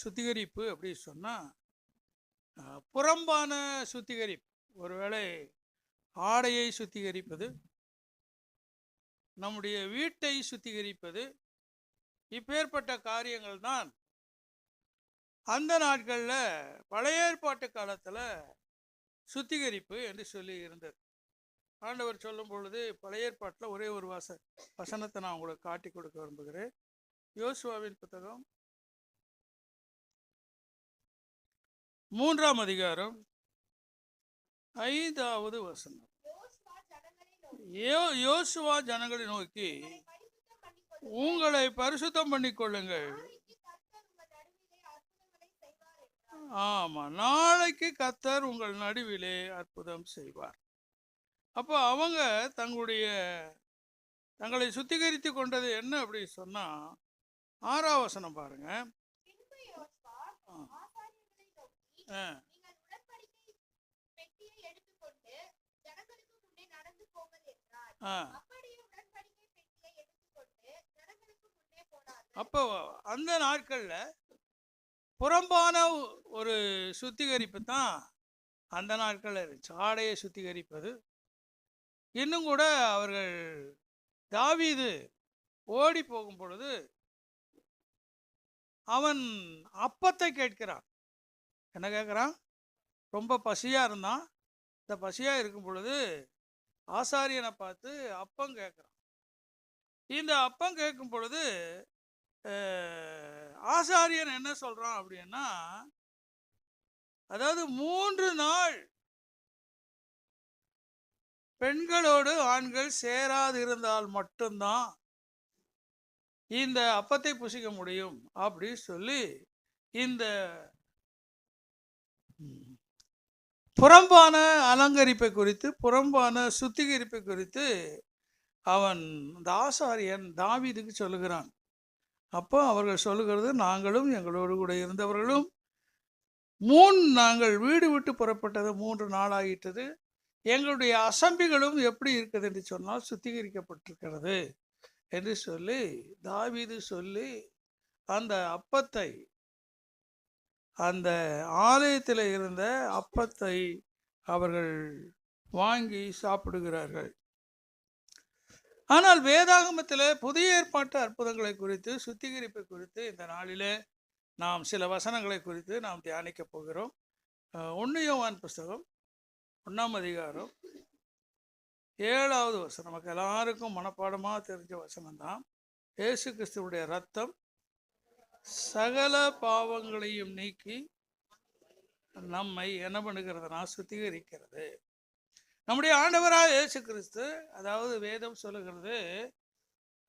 சுத்திகரிப்பு அப்படி சொன்னால் புறம்பான சுத்திகரிப்பு. ஒருவேளை ஆடையை சுத்திகரிப்பது, நம்முடைய வீட்டை சுத்திகரிப்பது, இப்பேற்பட்ட காரியங்கள் தான் அந்த நாட்களில் பழைய ஏற்பாட்டு காலத்தில் சுத்திகரிப்பு என்று சொல்லி இருந்தது. ஆண்டவர் சொல்லும் பொழுது பழைய ஏற்பாட்டில் ஒரே ஒரு வசனத்தை நான் உங்களுக்கு காட்டி கொடுக்க விரும்புகிறேன். யோசுவாவின் புத்தகம் 3ஆம் அதிகாரம் 5வது வசனம். யோசுவா ஜனங்களை நோக்கி, உங்களை பரிசுத்தம் பண்ணிக்கொள்ளுங்கள். ஆமா, நாளைக்கு கர்த்தர் உங்கள் நடுவிலே அற்புதம் செய்வார். அப்போ அவங்க தங்களை சுத்திகரித்து கொண்டது என்ன அப்படி சொன்னா, 6ஆம் வசனம் பாருங்க. அப்போ அந்த நாட்கள்ல புறம்பான ஒரு சுத்திகரிப்பு தான் அந்த நாட்கள் இருந்துச்சு. ஆடையை சுத்திகரிப்பது. இன்னும் கூட அவர்கள் தாவீது ஓடி போகும் பொழுது அவன் அப்பத்தை கேட்கிறான். என்ன கேட்குறான்? ரொம்ப பசியாக இருந்தான். இந்த பசியாக இருக்கும் பொழுது ஆசாரியனை பார்த்து அப்பம் கேட்குறான். இந்த அப்பம் கேட்கும் பொழுது ஆசாரியன் என்ன சொல்கிறான் அப்படின்னா, அதாவது 3 நாள் பெண்களோடு ஆண்கள் சேராது இருந்தால் மட்டும்தான் இந்த அப்பத்தை புசிக்க முடியும் அப்படி சொல்லி இந்த புறம்பான அலங்கரிப்பை குறித்து, புறம்பான சுத்திகரிப்பை குறித்து அவன் இந்த ஆசாரியன் தாவீதுக்கு சொல்லுகிறான். அப்போ அவர்கள் சொல்லுகிறது, நாங்களும் எங்களோடு கூட இருந்தவர்களும் நாங்கள் வீடு விட்டு புறப்பட்டது 3 நாள் ஆகிட்டது. எங்களுடைய அசம்பிகளும் எப்படி இருக்குது என்று சொன்னால் சுத்திகரிக்கப்பட்டிருக்கிறது என்று சொல்லி தாவீது சொல்லி அந்த அப்பத்தை, அந்த ஆலயத்தில் இருந்த அப்பத்தை அவர்கள் வாங்கி சாப்பிடுகிறார்கள். ஆனால் வேதாகமத்தில் புதிய ஏற்பாட்டு அற்புதங்களை குறித்து, சுத்திகரிப்பை குறித்து இந்த நாளிலே நாம் சில வசனங்களை குறித்து நாம் தியானிக்க போகிறோம். 1 யோவான் புஸ்தகம் 1ஆம் அதிகாரம் 7வது வசனம். நமக்கு எல்லாருக்கும் மனப்பாடமாக தெரிஞ்ச வசனம் தான். இயேசு கிறிஸ்துவுடைய ரத்தம் சகல பாவங்களையும் நீக்கி நம்மை என்ன பண்ணுகிறதுனா சுத்திகரிக்கிறது. நம்முடைய ஆண்டவராக இயேசு கிறிஸ்து, அதாவது வேதம் சொல்லுகிறது,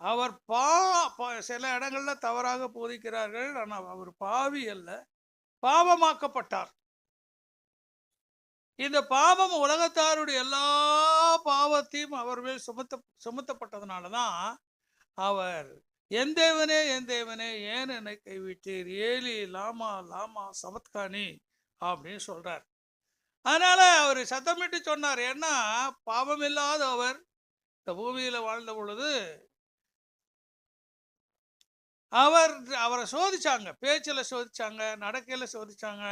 அவர் சில இடங்கள்ல தவறாக போதிக்கிறார்கள், ஆனால் அவர் பாவி அல்ல, பாவமாக்கப்பட்டார். இந்த பாவம் உலகத்தாருடைய எல்லா பாவத்தையும் அவர் மேல் சுமத்தப்பட்டதுனால தான் அவர், என் தேவனே என் தேவனே ஏன் என்னை கைவிட்டீர், ஏலி லாமா லாமா சபத்கானி அப்படின்னு சொல்றார். அதனால அவர் சத்தமிட்டு சொன்னார். ஏன்னா பாவம் இல்லாத அவர் இந்த பூமியில வாழ்ந்த பொழுது அவரை சோதிச்சாங்க, பேச்சில் சோதிச்சாங்க, நடக்கையில் சோதிச்சாங்க,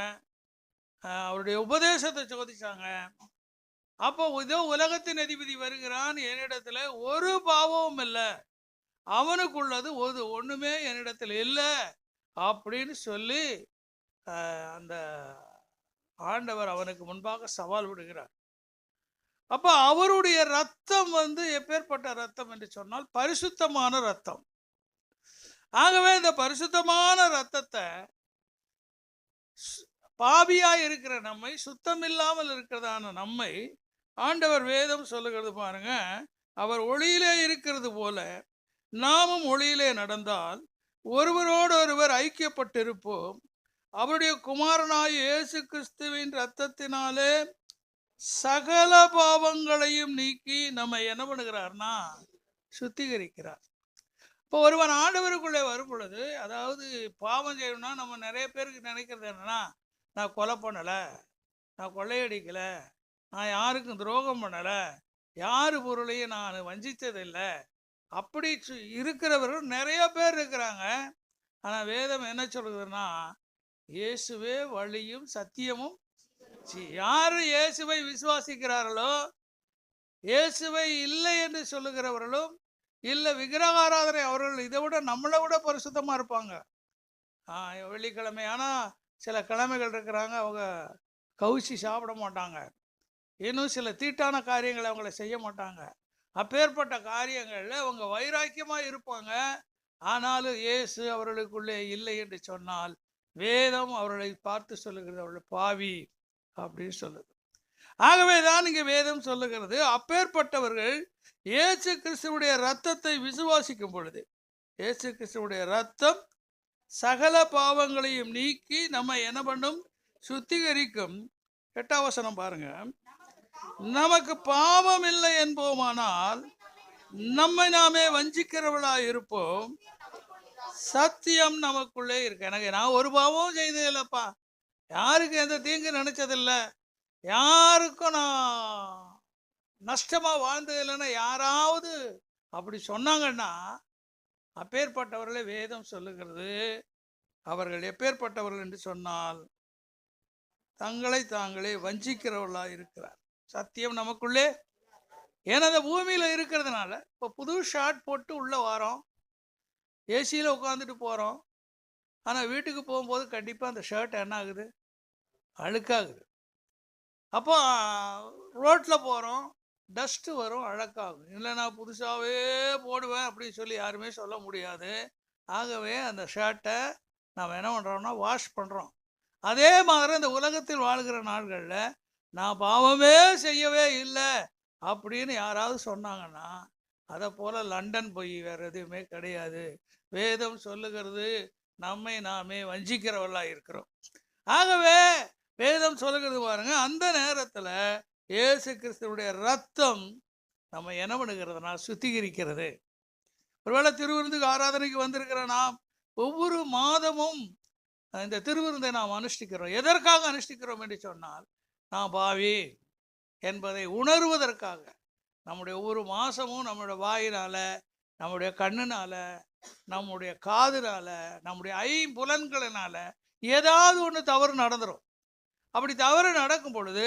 அவருடைய உபதேசத்தை சோதிச்சாங்க. அப்போ இதோ உலகத்தின் அதிபதி வருகிறான், என்னிடத்துல ஒரு பாவமும் இல்லை, அவனுக்குள்ளது ஒண்ணுமே என்னிடத்துல இல்லை அப்படின்னு சொல்லி அந்த ஆண்டவர் அவனுக்கு முன்பாக சவால் விடுகிறார். அப்ப அவருடைய ரத்தம் எப்பேற்பட்ட ரத்தம் என்று சொன்னால் பரிசுத்தமான ரத்தம். ஆகவே இந்த பரிசுத்தமான ரத்தத்தை பாவியாய் இருக்கிற நம்மை, சுத்தம் இல்லாமல் இருக்கிறதான நம்மை ஆண்டவர் வேதம் சொல்லுகிறது பாருங்க. அவர் ஒளியிலே இருக்கிறது போல நாமும் ஒளியிலே நடந்தால் ஒருவரோடு ஒருவர் ஐக்கியப்பட்டிருப்போம். அவருடைய குமாரனாய் இயேசு கிறிஸ்துவின் இரத்தத்தினாலே சகல பாவங்களையும் நீக்கி நம்ம என்ன பண்ணுகிறார்னா சுத்திகரிக்கிறார். இப்போ ஒருவன் ஆண்டவருக்குள்ளே வரும் பொழுது, அதாவது பாவம் செய்யணும்னா நம்ம நிறைய பேருக்கு நினைக்கிறது என்னன்னா, நான் கொலை பண்ணலை, நான் கொள்ளையடிக்கலை, நான் யாருக்கும் துரோகம் பண்ணலை, யார் பொருளையும் நான் வஞ்சித்ததில்லை, அப்படி இருக்கிறவர்கள் நிறைய பேர் இருக்கிறாங்க. ஆனால் வேதம் என்ன சொல்லுதுன்னா, இயேசுவே வழியும் சத்தியமும். யாரு இயேசுவை விசுவாசிக்கிறார்களோ, இயேசுவை இல்லை என்று சொல்லுகிறவர்களும் இல்லை விக்கிரக ஆராதனை, அவர்கள் இதை விட நம்மளை விட பரிசுத்தமாக இருப்பாங்க. வெள்ளிக்கிழமை ஆனால் சில கிழமைகள் இருக்கிறாங்க, அவங்க கவுச்சி சாப்பிட மாட்டாங்க, இன்னும் சில தீட்டான காரியங்களை அவங்கள செய்ய மாட்டாங்க. அப்பேற்பட்ட காரியங்களில் அவங்க வைராக்கியமாக இருப்பாங்க. ஆனாலும் இயேசு அவர்களுக்குள்ளே இல்லை என்று சொன்னால் வேதம் அவர்களை பார்த்து சொல்லுகிறது, அவர்கள் பாவி அப்படின்னு சொல்லுது. ஆகவே தான் இங்கே வேதம் சொல்லுகிறது, அப்பேற்பட்டவர்கள் இயேசு கிறிஸ்துவுடைய இரத்தத்தை விசுவாசிக்கும் பொழுது, இயேசு கிறிஸ்துவுடைய இரத்தம் சகல பாவங்களையும் நீக்கி நம்ம என்ன பண்ணும், சுத்திகரிக்கும். 8ஆம் வசனம் பாருங்க, நமக்கு பாவம் இல்லை என்போமானால் நம்மை நாமே வஞ்சிக்கிறவளாய் இருப்போம், சத்தியம் நமக்குள்ளே இருக்கு. எனக்கு நான் ஒரு பாவமும் செய்தது இல்லைப்பா, யாருக்கு எந்த தீங்கு நினைச்சதில்லை, யாருக்கும் நான் நஷ்டமா வாழ்ந்தது இல்லைன்னா யாராவது அப்படி சொன்னாங்கன்னா, அப்பேற்பட்டவர்களே வேதம் சொல்லுகிறது, அவர்கள் எப்பேற்பட்டவர்கள் என்று சொன்னால் தங்களை தாங்களே வஞ்சிக்கிறவர்களா இருக்கிறார். சத்தியம் நமக்குள்ளே. ஏன்னா அந்த பூமியில இருக்கிறதுனால இப்போ புது ஷார்ட் போட்டு உள்ள வரோம், ஏசியில் உட்காந்துட்டு போகிறோம். ஆனால் வீட்டுக்கு போகும்போது கண்டிப்பாக அந்த ஷர்ட் என்ன ஆகுது, அழுக்காகுது. அப்போ ரோட்டில் போகிறோம், டஸ்ட்டு வரும், அழக்காகும். இல்லை நான் புதுசாகவே போடுவேன் அப்படின்னு சொல்லி யாருமே சொல்ல முடியாது. ஆகவே அந்த ஷர்ட்டை நாம் என்ன பண்ணுறோம்னா வாஷ் பண்ணுறோம். அதே மாதிரி இந்த உலகத்தில் வாழ்கிற நாட்களில் நான் பாவமே செய்யவே இல்லை அப்படின்னு யாராவது சொன்னாங்கன்னா, அதை போல் லண்டன் போய் வேறு எதுவுமே கிடையாது. வேதம் சொல்லுகிறது, நம்மை நாமே வஞ்சிக்கிறவர்களாக இருக்கிறோம். ஆகவே வேதம் சொல்லுகிறது பாருங்க, அந்த நேரத்தில் இயேசு கிறிஸ்துவுடைய ரத்தம் நம்ம என்ன பண்ணுகிறதுனா சுத்திகரிக்கிறது. ஒருவேளை திருவிருந்துக்கு ஆராதனைக்கு வந்திருக்கிற நாம் ஒவ்வொரு மாதமும் இந்த திருவிருந்தை நாம் அனுஷ்டிக்கிறோம். எதற்காக அனுஷ்டிக்கிறோம் என்று சொன்னால், நான் பாவி என்பதை உணர்வதற்காக. நம்முடைய ஒவ்வொரு மாதமும் நம்முடைய வாயினால், நம்முடைய கண்ணினால், நம்முடைய காதுனால், நம்முடைய ஐம்புலன்களினால் ஏதாவது ஒன்று தவறு நடந்துடும். அப்படி தவறு நடக்கும் பொழுது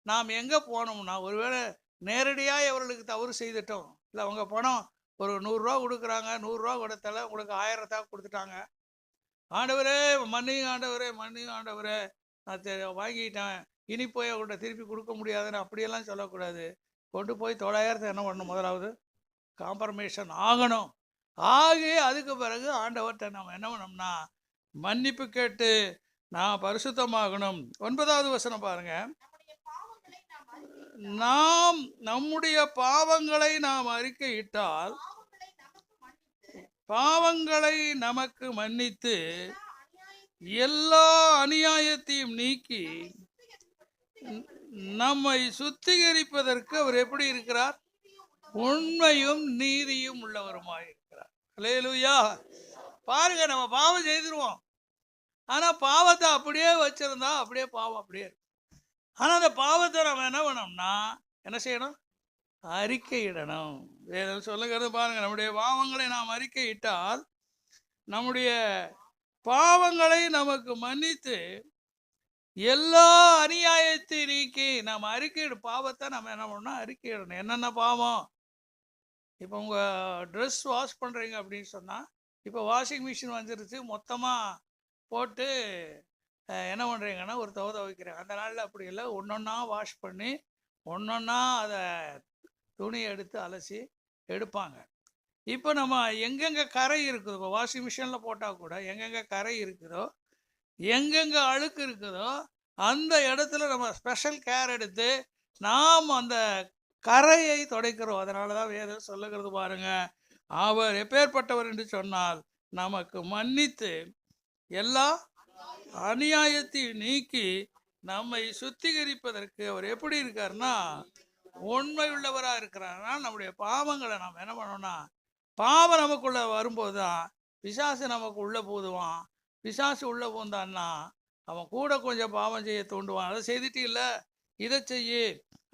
நாம் எங்கே போனோம்னா, ஒருவேளை நேரடியாக அவர்களுக்கு தவறு செய்துட்டோம், இல்லை அவங்க பணம் ஒரு 100 ரூபா கொடுக்குறாங்க, 100 ரூபா கொடுத்தல உங்களுக்கு 1000 கொடுத்துட்டாங்க, ஆண்டவரே மன்னியும் ஆண்டவரே மன்னியும் ஆண்டவரே நான் வாங்கிட்டேன், இனி போய் அவங்கள்ட்ட திருப்பி கொடுக்க முடியாதுன்னு அப்படியெல்லாம் சொல்லக்கூடாது. கொண்டு போய் 900 என்ன பண்ணணும், முதலாவது காம்ப்ரமைஷன் ஆகணும். ஆகி அதுக்கு பிறகு ஆண்டவர்கிட்ட நம்ம என்ன பண்ணோம்னா மன்னிப்பு கேட்டு நான் பரிசுத்தமாகணும். 9வது வசனம் பாருங்க, நாம் நம்முடைய பாவங்களை நாம் அறிக்கையிட்டால் பாவங்களை நமக்கு மன்னித்து எல்லா அநியாயத்தையும் நீக்கி நம்மை சுத்திகரிப்பதற்கு அவர் எப்படி இருக்கிறார், உண்மையும் நீதியும் உள்ளவருமாய் இருக்கிறார். அல்லேலூயா. பாருங்க, நம்ம பாவம் செய்திருவோம், ஆனா பாவத்தை அப்படியே வச்சிருந்தா அப்படியே பாவம் அப்படியே இருக்கும். ஆனா அந்த பாவத்தை நம்ம என்ன பண்ணோம்னா என்ன செய்யணும், அறிக்கையிடணும். வேதம் சொல்லுகிறது பாருங்க, நம்முடைய பாவங்களை நாம் அறிக்கையிட்டால் நம்முடைய பாவங்களை நமக்கு மன்னித்து எல்லா அநியாயத்தை நீக்கி நம்ம அறிக்கையிடு. பாவத்தை நம்ம என்ன பண்ணணும், அறிக்கையிடணும். என்னென்ன பாவம், இப்போ உங்கள் ட்ரெஸ் வாஷ் பண்ணுறீங்க அப்படின்னு சொன்னால், இப்போ வாஷிங் மிஷின் வந்துருச்சு, மொத்தமாக போட்டு என்ன பண்ணுறீங்கன்னா ஒரு துவைக்கிறேன். அந்த நாளில் அப்படி இல்லை, ஒன்றொன்னா வாஷ் பண்ணி ஒன்றொன்னா அதை துணியை எடுத்து அலசி எடுப்பாங்க. இப்போ நம்ம எங்கெங்கே கரை இருக்குதோ, இப்போ வாஷிங் மிஷினில் போட்டால் கூட எங்கெங்கே கரை இருக்குதோ, எங்கெங்கே அழுக்கு இருக்குதோ அந்த இடத்துல நம்ம ஸ்பெஷல் கேர் எடுத்து நாம் அந்த கரையை துடைக்கிறோம். அதனால தான் வேதம் சொல்லுகிறது பாருங்க, அவர் எப்பேற்பட்டவர் என்று சொன்னால் நமக்கு மன்னித்து எல்லா அநியாயத்தையும் நீக்கி நம்மை சுத்திகரிப்பதற்கு அவர் எப்படி இருக்காருன்னா உண்மை உள்ளவராக இருக்கிறார். நம்முடைய பாவங்களை நாம் என்ன பண்ணோம்னா, பாவம் நமக்குள்ள வரும்போது தான் பிசாசு நமக்கு உள்ள போதுவான். பிசாசு உள்ள போந்தான்னா அவன் கூட கொஞ்சம் பாவம் செய்ய தூண்டுவான். அதை செய்துட்டு இல்லை இதை செய்ய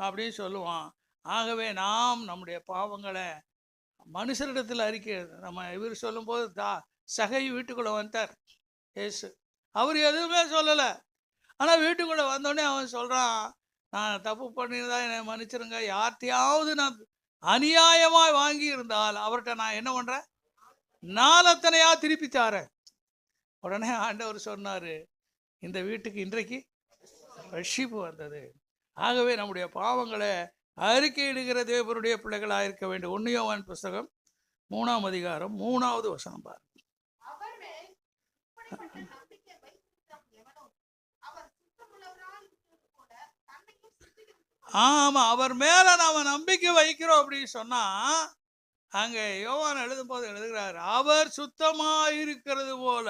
அப்படின்னு சொல்லுவான். ஆகவே நாம் நம்முடைய பாவங்களை மனுஷரிடத்தில் அறிக்கை, நம்ம இவர் சொல்லும்போது சகை வீட்டுக்குள்ளே வந்துட்டார் ஏசு, அவர் எதுவுமே சொல்லலை. ஆனால் வீட்டுக்குள்ளே வந்தோடனே அவன் சொல்கிறான், நான் தப்பு பண்ணியிருந்தா என்னை மன்னிச்சிருங்க, யார்கிட்டையாவது நான் அநியாயமாக வாங்கி இருந்தால் அவர்கிட்ட நான் என்ன பண்ணுறேன், நாலத்தனையாக திருப்பி தாரேன். உடனே ஆண்டவர் சொன்னார், இந்த வீட்டுக்கு இன்றைக்கு ரட்சிப்பு வந்தது. ஆகவே நம்முடைய பாவங்களை அறிக்கையிடுகிற தேவனுடைய பிள்ளைகளாக இருக்க வேண்டும். 1 யோவான் புஸ்தகம் 3ஆம் அதிகாரம் 3வது வசனம் பாருங்க. ஆமா, அவர் மேல நாம நம்பிக்கை வைக்கிறோம் அப்படின்னு சொன்னா, அங்க யோவான் எழுதும் போது எழுதுகிறார், அவர் சுத்தமாயிருக்கிறது போல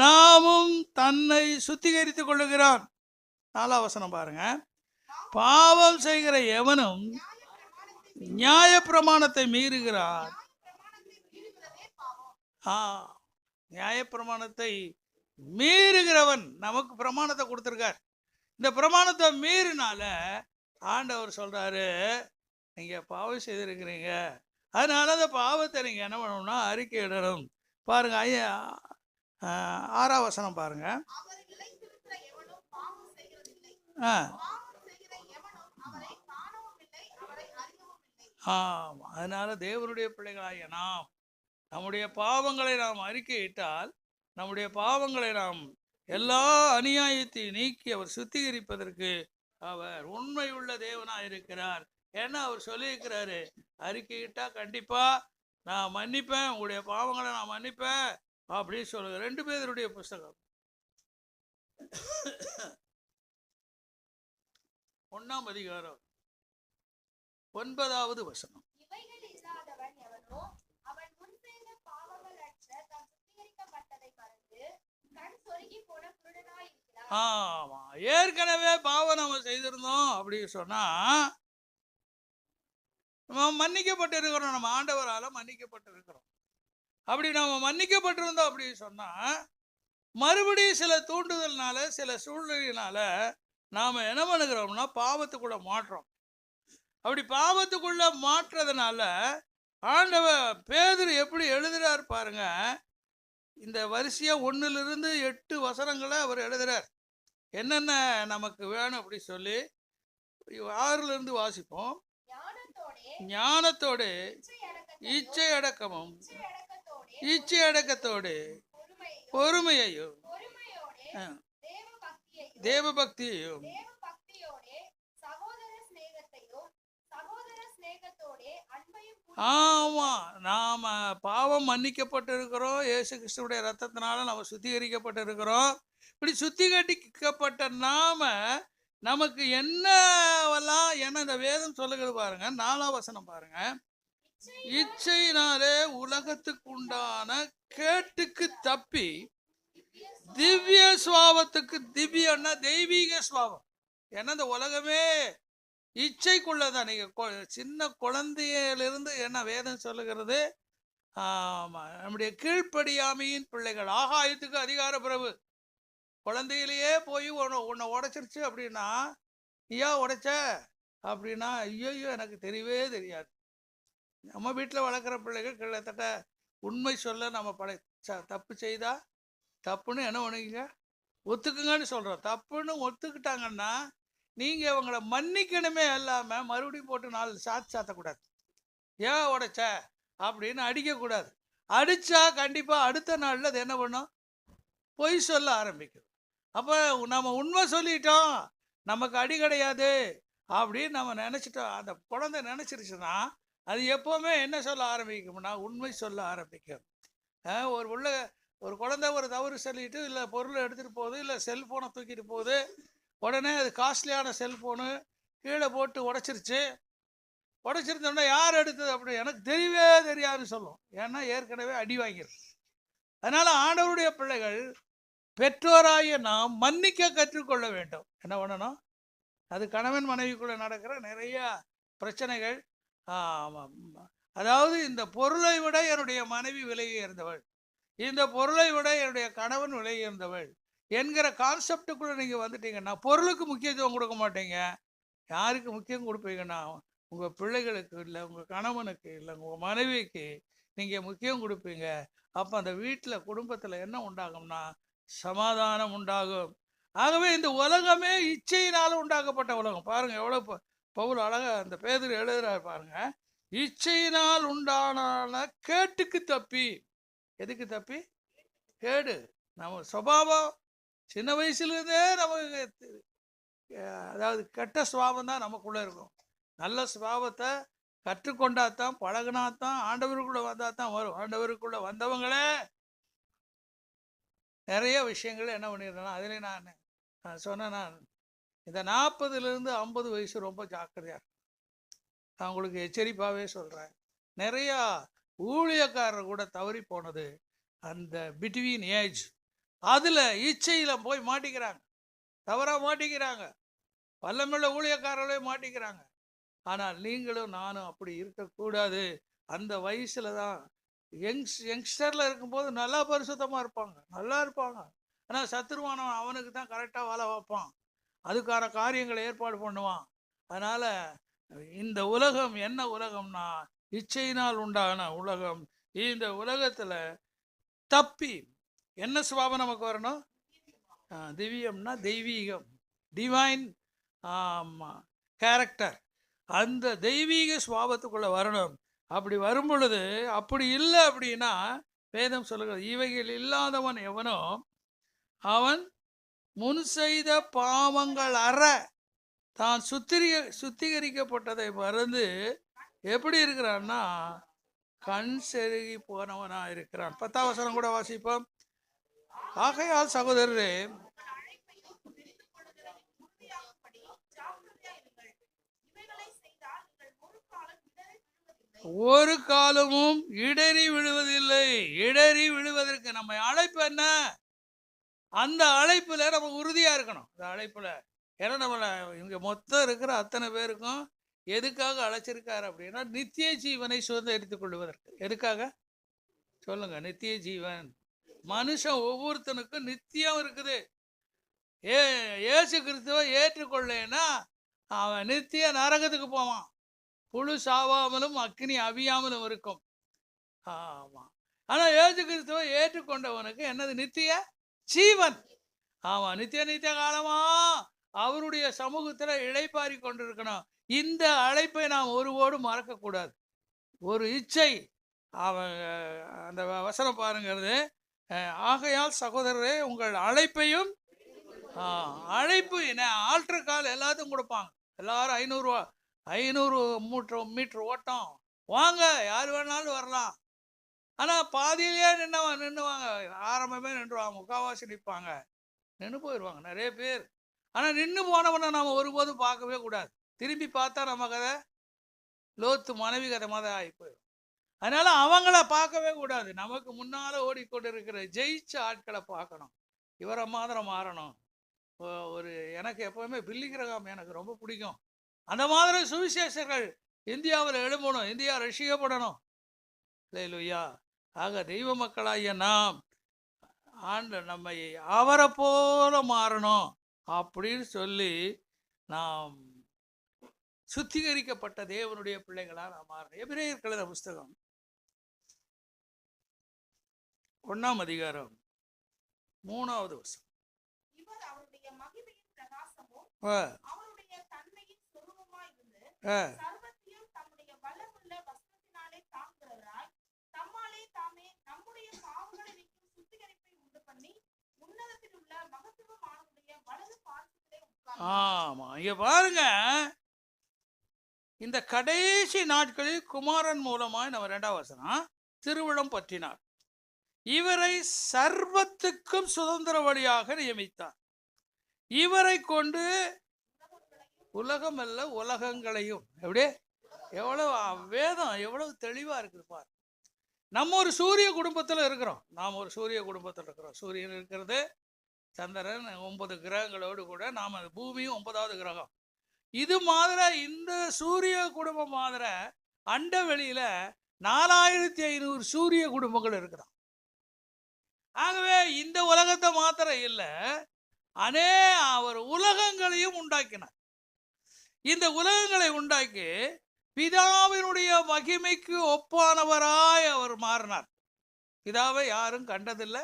நாமும் தன்னை சுத்திகரித்துக் கொள்ளுகிறான். 4ஆம் வசனம் பாருங்க. பாவம் செய்கிற எவனும் நியாய பிரமாணத்தை மீறுகிறான். நியாய பிரமாணத்தை மீறுகிறவன், நமக்கு பிரமாணத்தை கொடுத்திருக்கார், இந்த பிரமாணத்தை மீறினால ஆண்டவர் சொல்றாரு, நீங்க பாவம் செய்திருக்கிறீங்க, அதனால அந்த பாவத்தை நீங்க என்ன பண்ணணும்னா அறிக்கையிடணும். பாருங்க, 6ஆம் வசனம் பாருங்க. அதனால தேவனுடைய பிள்ளைகளாகிய நாம் நம்முடைய பாவங்களை நாம் அறிக்கையிட்டால், நம்முடைய பாவங்களை நாம் எல்லா அநியாயத்தை நீக்கி அவர் சுத்திகரிப்பதற்கு அவர் உண்மையுள்ள தேவனாக இருக்கிறார். ஏன்னா அவர் சொல்லியிருக்கிறாரு, அறிக்கையிட்டா கண்டிப்பா நான் மன்னிப்பேன், உங்களுடைய பாவங்களை நான் மன்னிப்பேன் அப்படின்னு சொல்லுங்க. 2 பேருடைய புஸ்தகம் 1ஆம் அதிகாரம் 9வது வசனம். ஆமா, ஏற்கனவே பாவம் நம்ம செய்திருந்தோம் அப்படின்னு சொன்னா நம்ம மன்னிக்கப்பட்டு இருக்கிறோம், நம்ம ஆண்டவரால மன்னிக்கப்பட்டு இருக்கிறோம். அப்படி நம்ம மன்னிக்கப்பட்டிருந்தோம் அப்படின்னு சொன்னா மறுபடியும் சில தூண்டுதல்னால, சில சூழ்நிலையினால நாம என்ன பண்ணுகிறோம்னா பாவத்துக்குள்ள மாற்றோம். அப்படி பாவத்துக்குள்ள மாற்றதுனால ஆண்டவர் பேதுரு எப்படி எழுதுறார் பாருங்க. இந்த வரிசையா 1லிருந்து 8 வசனங்களை அவர் எழுதுறார். என்னென்ன நமக்கு வேணும் அப்படி சொல்லி 6லிருந்து வாசிப்போம். ஞானத்தோடு, இச்சை அடக்கமும், இச்சை அடக்கத்தோடு, பொறுமையையும், தேவ பக்தியையும், ஆமா, நாம பாவம் மன்னிக்கப்பட்டு இருக்கிறோம், இயேசு கிறிஸ்துவுடைய ரத்தத்தினால நம்ம சுத்திகரிக்கப்பட்டு இருக்கிறோம். இப்படி சுத்திகரிக்கப்பட்ட நாம நமக்கு என்னவெல்லாம் என்ன இந்த வேதம் சொல்லுகிறது பாருங்க. 4ஆம் வசனம் பாருங்க. இச்சையினாலே உலகத்துக்கு உண்டான கேட்டுக்கு தப்பி திவ்ய சுவாபத்துக்கு, திவ்யன்னா தெய்வீக சுவாபம். ஏன்னா இந்த உலகமே இச்சைக்குள்ளதான். நீங்க சின்ன குழந்தையிலிருந்து என்ன வேதம் சொல்லுகிறது, நம்முடைய கீழ்ப்படியாமையின் பிள்ளைகள் ஆகாயத்துக்கு அதிகார பிரபு. குழந்தையிலேயே போய் உன்னை உடைச்சிருச்சு அப்படின்னா, ஐயா உடைச்ச அப்படின்னா, ஐயோ எனக்கு தெரியவே தெரியாது. நம்ம வீட்டில் வளர்க்குற பிள்ளைகள் கிட்டத்தட்ட உண்மை சொல்ல நம்ம தப்பு செய்தா தப்புன்னு என்ன பண்ணுவீங்க, ஒத்துக்குங்கன்னு சொல்கிறோம். தப்புன்னு ஒத்துக்கிட்டாங்கன்னா நீங்கள் அவங்கள மன்னிக்கணுமே இல்லாமல் மறுபடியும் போட்டு 4 சாத்தக்கூடாது. ஏன் உடைச்ச அப்படின்னு அடிக்கக்கூடாது. அடித்தா கண்டிப்பாக அடுத்த நாளில் அது என்ன பண்ணும், பொய் சொல்ல ஆரம்பிக்கும். அப்போ நம்ம உண்மை சொல்லிட்டோம், நமக்கு அடி கிடையாது அப்படின்னு நம்ம நினச்சிட்டோம். அந்த குழந்தை நினச்சிருச்சுன்னா அது எப்போவுமே என்ன சொல்ல ஆரம்பிக்கும்னா உண்மை சொல்ல ஆரம்பிக்கும். ஒரு குழந்தை ஒரு தவறு சொல்லிட்டு, இல்லை பொருளை எடுத்துகிட்டு போகுது, இல்லை செல்ஃபோனை தூக்கிட்டு போகுது, உடனே அது காஸ்ட்லியான செல்ஃபோனு கீழே போட்டு உடைச்சிருந்தோன்னா யார் எடுத்தது அப்படி எனக்கு தெரியவே தெரியாதுன்னு சொல்லும். ஏன்னா ஏற்கனவே அடி வாங்கிடும். அதனால் ஆண்டவருடைய பிள்ளைகள் பெற்றோராகிய நாம் மன்னிக்க கற்றுக்கொள்ள வேண்டும். என்ன பண்ணணும், அது கணவன் மனைவிக்குள்ளே நடக்கிற நிறைய பிரச்சனைகள். அதாவது இந்த பொருளை விட என்னுடைய மனைவி விலை உயர்ந்தவள், இந்த பொருளை விட என்னுடைய கணவன் விலை உயர்ந்தவள் என்கிற கான்செப்டுக்குள்ளே நீங்கள் வந்துட்டீங்கன்னா பொருளுக்கு முக்கியத்துவம் கொடுக்க மாட்டீங்க. யாருக்கு முக்கியம் கொடுப்பீங்கன்னா உங்கள் பிள்ளைகளுக்கு, இல்லை உங்கள் கணவனுக்கு, இல்லை உங்கள் மனைவிக்கு நீங்கள் முக்கியம் கொடுப்பீங்க. அப்போ அந்த வீட்டில் குடும்பத்தில் என்ன உண்டாகும்னா சமாதானம் உண்டாகும். ஆகவே இந்த உலகமே இச்சையினால உண்டாக்கப்பட்ட உலகம். பாருங்க எவ்வளவு பவுல் அழகா அந்த பேதுரு எழுதுறாரு பாருங்க. இச்சையினால் உண்டான கேட்டுக்கு தப்பி. எதுக்கு தப்பி? கேடு. நம்ம சுபாவம் சின்ன வயசுலேருந்தே நமக்கு அதாவது கெட்ட சுபாவம் தான் நமக்குள்ள இருக்கும். நல்ல சுபாவத்தை கற்றுக்கொண்டாதான் பழகினாதான் ஆண்டவருக்குள்ள வந்தாதான் வரும். ஆண்டவருக்குள்ள வந்தவங்களே நிறைய விஷயங்கள் என்ன பண்ணிடுறேன்னா அதிலே நான் சொன்னேன். நான் இந்த 40லேருந்து 50 வயசு ரொம்ப ஜாக்கிரதையா இருக்கும். நான் உங்களுக்கு எச்சரிப்பாகவே சொல்கிறேன். நிறையா ஊழியக்காரர் கூட தவறி போனது அந்த பிட்வீன் ஏஜ். அதில் இச்சையில் போய் மாட்டிக்கிறாங்க, தவறாக மாட்டிக்கிறாங்க. வல்லமுள்ள ஊழியக்காரர்களே மாட்டிக்கிறாங்க. ஆனால் நீங்களும் நானும் அப்படி இருக்கக்கூடாது. அந்த வயசில் தான் யங்ஸ்டரில் இருக்கும்போது நல்லா பரிசுத்தமாக இருப்பாங்க, நல்லா இருப்பாங்க. ஆனால் சத்துருவானவன் அவனுக்கு தான் கரெக்டாக வேலை வைப்பான், அதுக்கான காரியங்களை ஏற்பாடு பண்ணுவான். அதனால் இந்த உலகம் என்ன உலகம்னா இச்சையினால் உண்டான உலகம். இந்த உலகத்தில் தப்பி என்ன சுபாவம் நமக்கு வரணும்? திவ்யம்னா தெய்வீகம், டிவைன் கேரக்டர். அந்த தெய்வீக சுபாவத்துக்குள்ள வரணும். அப்படி வரும் பொழுது, அப்படி இல்லை அப்படின்னா வேதம் சொல்லுகிறது, இவைகள் இல்லாதவன் எவனோ அவன் முன் செய்த பாவங்கள் அற தான் சுத்திகரிக்கப்பட்டதை மறந்து எப்படி இருக்கிறான்னா கண் செருகி போனவனா இருக்கிறான். 10ஆம் வசனம் கூட வாசிப்போம். ஆகையால் சகோதரரே, ஒரு காலமும் இடறி விழுவதில்லை. இடறி விழுவதற்கு நம்ம அழைப்பு என்ன? அந்த அழைப்புல நம்ம உறுதியா இருக்கணும். அந்த அழைப்புல ஏன்னா நம்மள இங்க மொத்தம் இருக்கிற அத்தனை பேருக்கும் எதுக்காக அழைச்சிருக்காரு அப்படின்னா நித்திய ஜீவனை சுதந்திரித்துக் கொள்வதற்கு. எதுக்காக சொல்லுங்க? நித்திய ஜீவன். மனுஷன் ஒவ்வொருத்தனுக்கும் நித்தியம் இருக்குது. ஏசு கிறிஸ்துவை ஏற்றுக்கொள்ளேன்னா அவன் நித்திய நரகத்துக்கு போவான். புழு சாவாமலும் அக்னி அவியாமலும் இருக்கும். ஆமா. ஆனா ஏசு கிறிஸ்துவை ஏற்றுக்கொண்டவனுக்கு என்னது? நித்திய ஜீவன். ஆமா, நித்திய காலமா அவருடைய சமூகத்துல இளைப்பாரி கொண்டிருக்கணும். இந்த அழைப்பை நாம் ஒருவோடு மறக்க கூடாது. ஒரு இச்சை. அவன் அந்த வசனம் பாருங்கிறது, ஆகையால் சகோதரரே உங்கள் அழைப்பையும் அழைப்பு என்ன ஆல்டர் கால் எல்லாத்துக்கும் கொடுப்பாங்க. எல்லாரும் 500 மீட்டர் ஓட்டம் வாங்க, யார் வேணாலும் வரலாம். ஆனால் பாதியிலேயே நின்றுவாங்க, ஆரம்பமே நின்றுவாங்க, முக்கால்வாசி நிற்பாங்க, நின்று போயிடுவாங்க நிறைய பேர். ஆனால் நின்று போனவனை நாம் ஒருபோதும் பார்க்கவே கூடாது. திரும்பி பார்த்தா நம்ம கதை லோத்து மனைவி கதை மாதிரி ஆகி போயிடும். அதனால அவங்கள பார்க்கவே கூடாது. நமக்கு முன்னால் ஓடிக்கொண்டு இருக்கிற ஜெயிச்ச ஆட்களை பார்க்கணும். இவரை மாதிரம் மாறணும். ஒரு எனக்கு எப்பவுமே பில்லி கிரகாம் எனக்கு ரொம்ப பிடிக்கும். அந்த மாதிரி சுவிசேஷர்கள் இந்தியாவில் எழும்பணும், இந்தியா ரசிக்கப்படணும். இல்லையா? ஆக தெய்வ மக்களாகிய நாம் நம்மை அவரை போல மாறணும் அப்படின்னு சொல்லி நாம் சுத்திகரிக்கப்பட்ட தேவனுடைய பிள்ளைகளா நாம் மாறணும். எபிரேயர் கழுத புஸ்தகம் 1ஆம் அதிகாரம் 3வது வசனம். ஆமா, இங்க பாருங்க, இந்த கடைசி நாட்களில் குமாரன் மூலமாய் நம்ம 2ஆம் வசனம் திருவிழம் பற்றினார். இவரை சர்வத்துக்கும் சுதந்திர வழியாக நியமித்தார். இவரை கொண்டு உலகம் அல்ல உலகங்களையும். எப்படி எவ்வளவு வேதம் எவ்வளவு தெளிவா இருக்குது பாரு. நம்ம ஒரு சூரிய குடும்பத்தில் இருக்கிறோம். நாம் ஒரு சூரிய குடும்பத்தில் இருக்கிறோம். சூரியன் இருக்கிறது, சந்திரன் 9 கிரகங்களோடு கூட நாம் பூமியும் 9வது கிரகம். இது மாதிரி இந்த சூரிய குடும்பம் மாதிரி அண்ட வெளியில 4500 சூரிய குடும்பங்கள் இருக்கிறோம். ஆகவே இந்த உலகத்தை மாத்திரம் இல்லை, அவர் உலகங்களையும் உண்டாக்கினார். இந்த உலகங்களை உண்டாக்கி பிதாவினுடைய மகிமைக்கு ஒப்பானவராய் அவர் மாறினார். பிதாவை யாரும் கண்டதில்லை,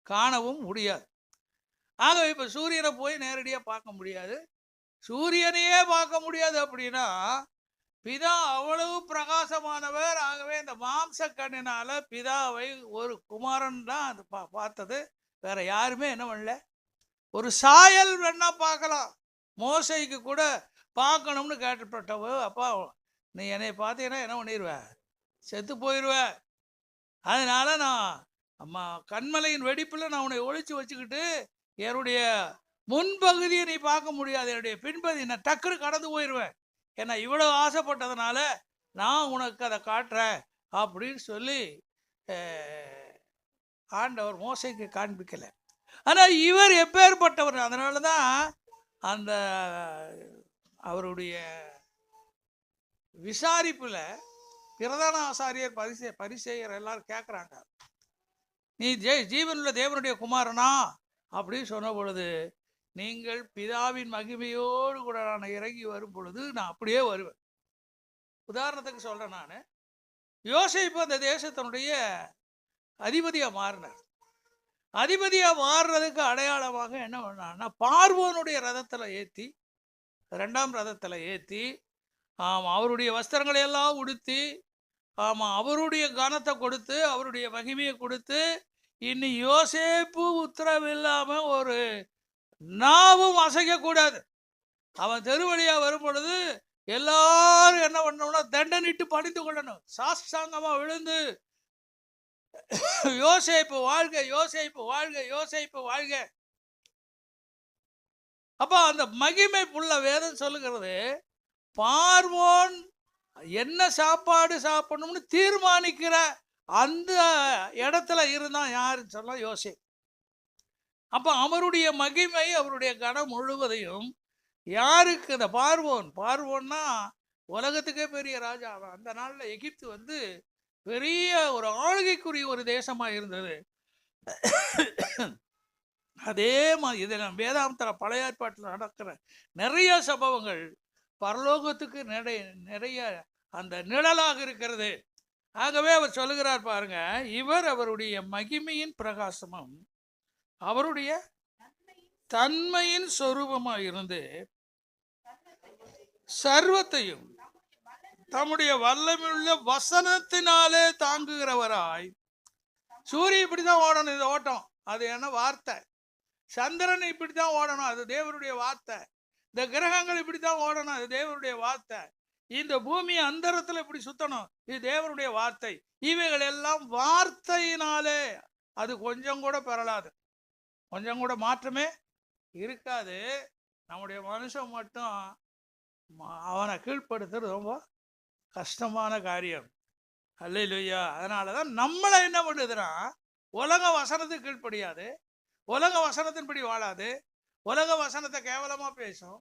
காணவும் முடியாது. ஆகவே இப்போ சூரியனை போய் நேரடியாக பார்க்க முடியாது. சூரியனையே பார்க்க முடியாது அப்படின்னா பிதா அவ்வளவு பிரகாசமானவர். ஆகவே இந்த மாம்ச கண்ணினால பிதாவை ஒரு குமாரன் தான் அது பார்த்தது. வேற யாருமே என்ன பண்ணல. ஒரு சாயல் வேணா பார்க்கலாம். மோசைக்கு கூட பார்க்கணும்னு கேட்டுப்பட்டவ, அப்பா நீ என்னை பார்த்தீங்கன்னா என்ன பண்ணிடுவ, செத்து போயிடுவ. அதனால நான் அம்மா கண்மலையின் வெடிப்பில் நான் உன்னை ஒழிச்சு வச்சுக்கிட்டு என்னுடைய முன்பகுதியை நீ பார்க்க முடியாது, என்னுடைய பின்பகுதி நான் டக்குன்னு கடந்து போயிடுவேன். ஏன்னா இவ்வளவு ஆசைப்பட்டதுனால நான் உனக்கு அதை காட்டுறேன் அப்படின்னு சொல்லி ஆண்டவர் மோசைக்கு காண்பிக்கலை. ஆனால் இவர் எப்பேற்பட்டவர். அதனால தான் அந்த அவருடைய விசாரிப்புல பிரதான ஆசாரியர் பரிசேயர் எல்லாரும் கேட்குறாங்க, நீ ஜீவனுள்ள தேவனுடைய குமாரனா அப்படின்னு சொன்ன பொழுது, நீங்கள் பிதாவின் மகிமையோடு கூட நான் இறங்கி வரும் பொழுது நான் அப்படியே வருவேன். உதாரணத்துக்கு சொல்றேன், நான் யோசேப்பு அந்த தேசத்தினுடைய அதிபதியா மாறினார். அதிபதியா மாறுறதுக்கு அடையாளமாக என்ன பண்ணான்னா, பார்வோனுடைய ரதத்துல ஏற்றி, 2ஆம் ரதத்துல ஏற்றி, அவருடைய வஸ்திரங்களை எல்லாம் உடுத்தி, அவருடைய கனத்தை கொடுத்து, அவருடைய மகிமையை கொடுத்து, இனி யோசேப்பு உத்தரவில்லாம ஒரு நாவும் அசைக்க கூடாது. அவன் தெருவழியா வரும் பொழுது எல்லாரும் என்ன பண்ணணும்னா தண்டனிட்டு பணிந்து கொள்ளணும். சாஷ்டாங்கமா விழுந்து யோசேப்பு வாழ்க, யோசேப்பு வாழ்க, யோசேப்பு வாழ்க. அப்ப அந்த மகிமை புள்ள வேதம் சொல்லுகிறது, பார்வோன் என்ன சாப்பாடு சாப்பிடணும்னு தீர்மானிக்கிற அந்த இடத்துல இருந்தான் யாருன்னு சொல்ல யோசேப்பு. அப்ப அவருடைய மகிமை, அவருடைய கனம் முழுவதையும் யாருக்கு? இந்த பார்வோன்னா உலகத்துக்கே பெரிய ராஜா. அந்த நாள்ல எகிப்து பெரிய ஒரு ஆளுகைக்குரிய ஒரு தேசமா இருந்தது. அதே மாதிரி இதை வேதாந்தர பழைய ஏற்பாட்டில் நடக்கிற நிறைய சம்பவங்கள் பரலோகத்துக்கு நிறைய அந்த நிழலாக இருக்கிறது. ஆகவே அவர் சொல்லுகிறார் பாருங்க, இவர் அவருடைய மகிமையின் பிரகாசமும் அவருடைய தன்மையின் சொரூபமா இருந்து சர்வத்தையும் தம்முடைய வல்லமையுள்ள வசனத்தினாலே தாங்குகிறவராய். சூரியன் இப்படிதான் ஓடணும், இது ஓட்டம், அது என்ன வார்த்தை. சந்திரன் இப்படித்தான் ஓடணும், அது தேவனுடைய வார்த்தை. இந்த கிரகங்கள் இப்படித்தான் ஓடணும், அது தேவனுடைய வார்த்தை. இந்த பூமி அந்தரத்துல இப்படி சுத்தணும், இது தேவனுடைய வார்த்தை. இவைகள் எல்லாம் வார்த்தையினாலே. அது கொஞ்சம் கூட பெறலாது, கொஞ்சம் கூட மாற்றமே இருக்காது. நம்முடைய மனுஷன் மட்டும் அவனை கீழ்ப்படுத்துறது ரொம்ப கஷ்டமான காரியம். அல்லேலூயா. அதனாலதான் நம்மளை என்ன பண்ணுதுன்னா, உலக வசனத்துக்கு கீழ்ப்படியாது, உலக வசனத்தின்படி வாழாது, உலக வசனத்தை கேவலமா பேசும்.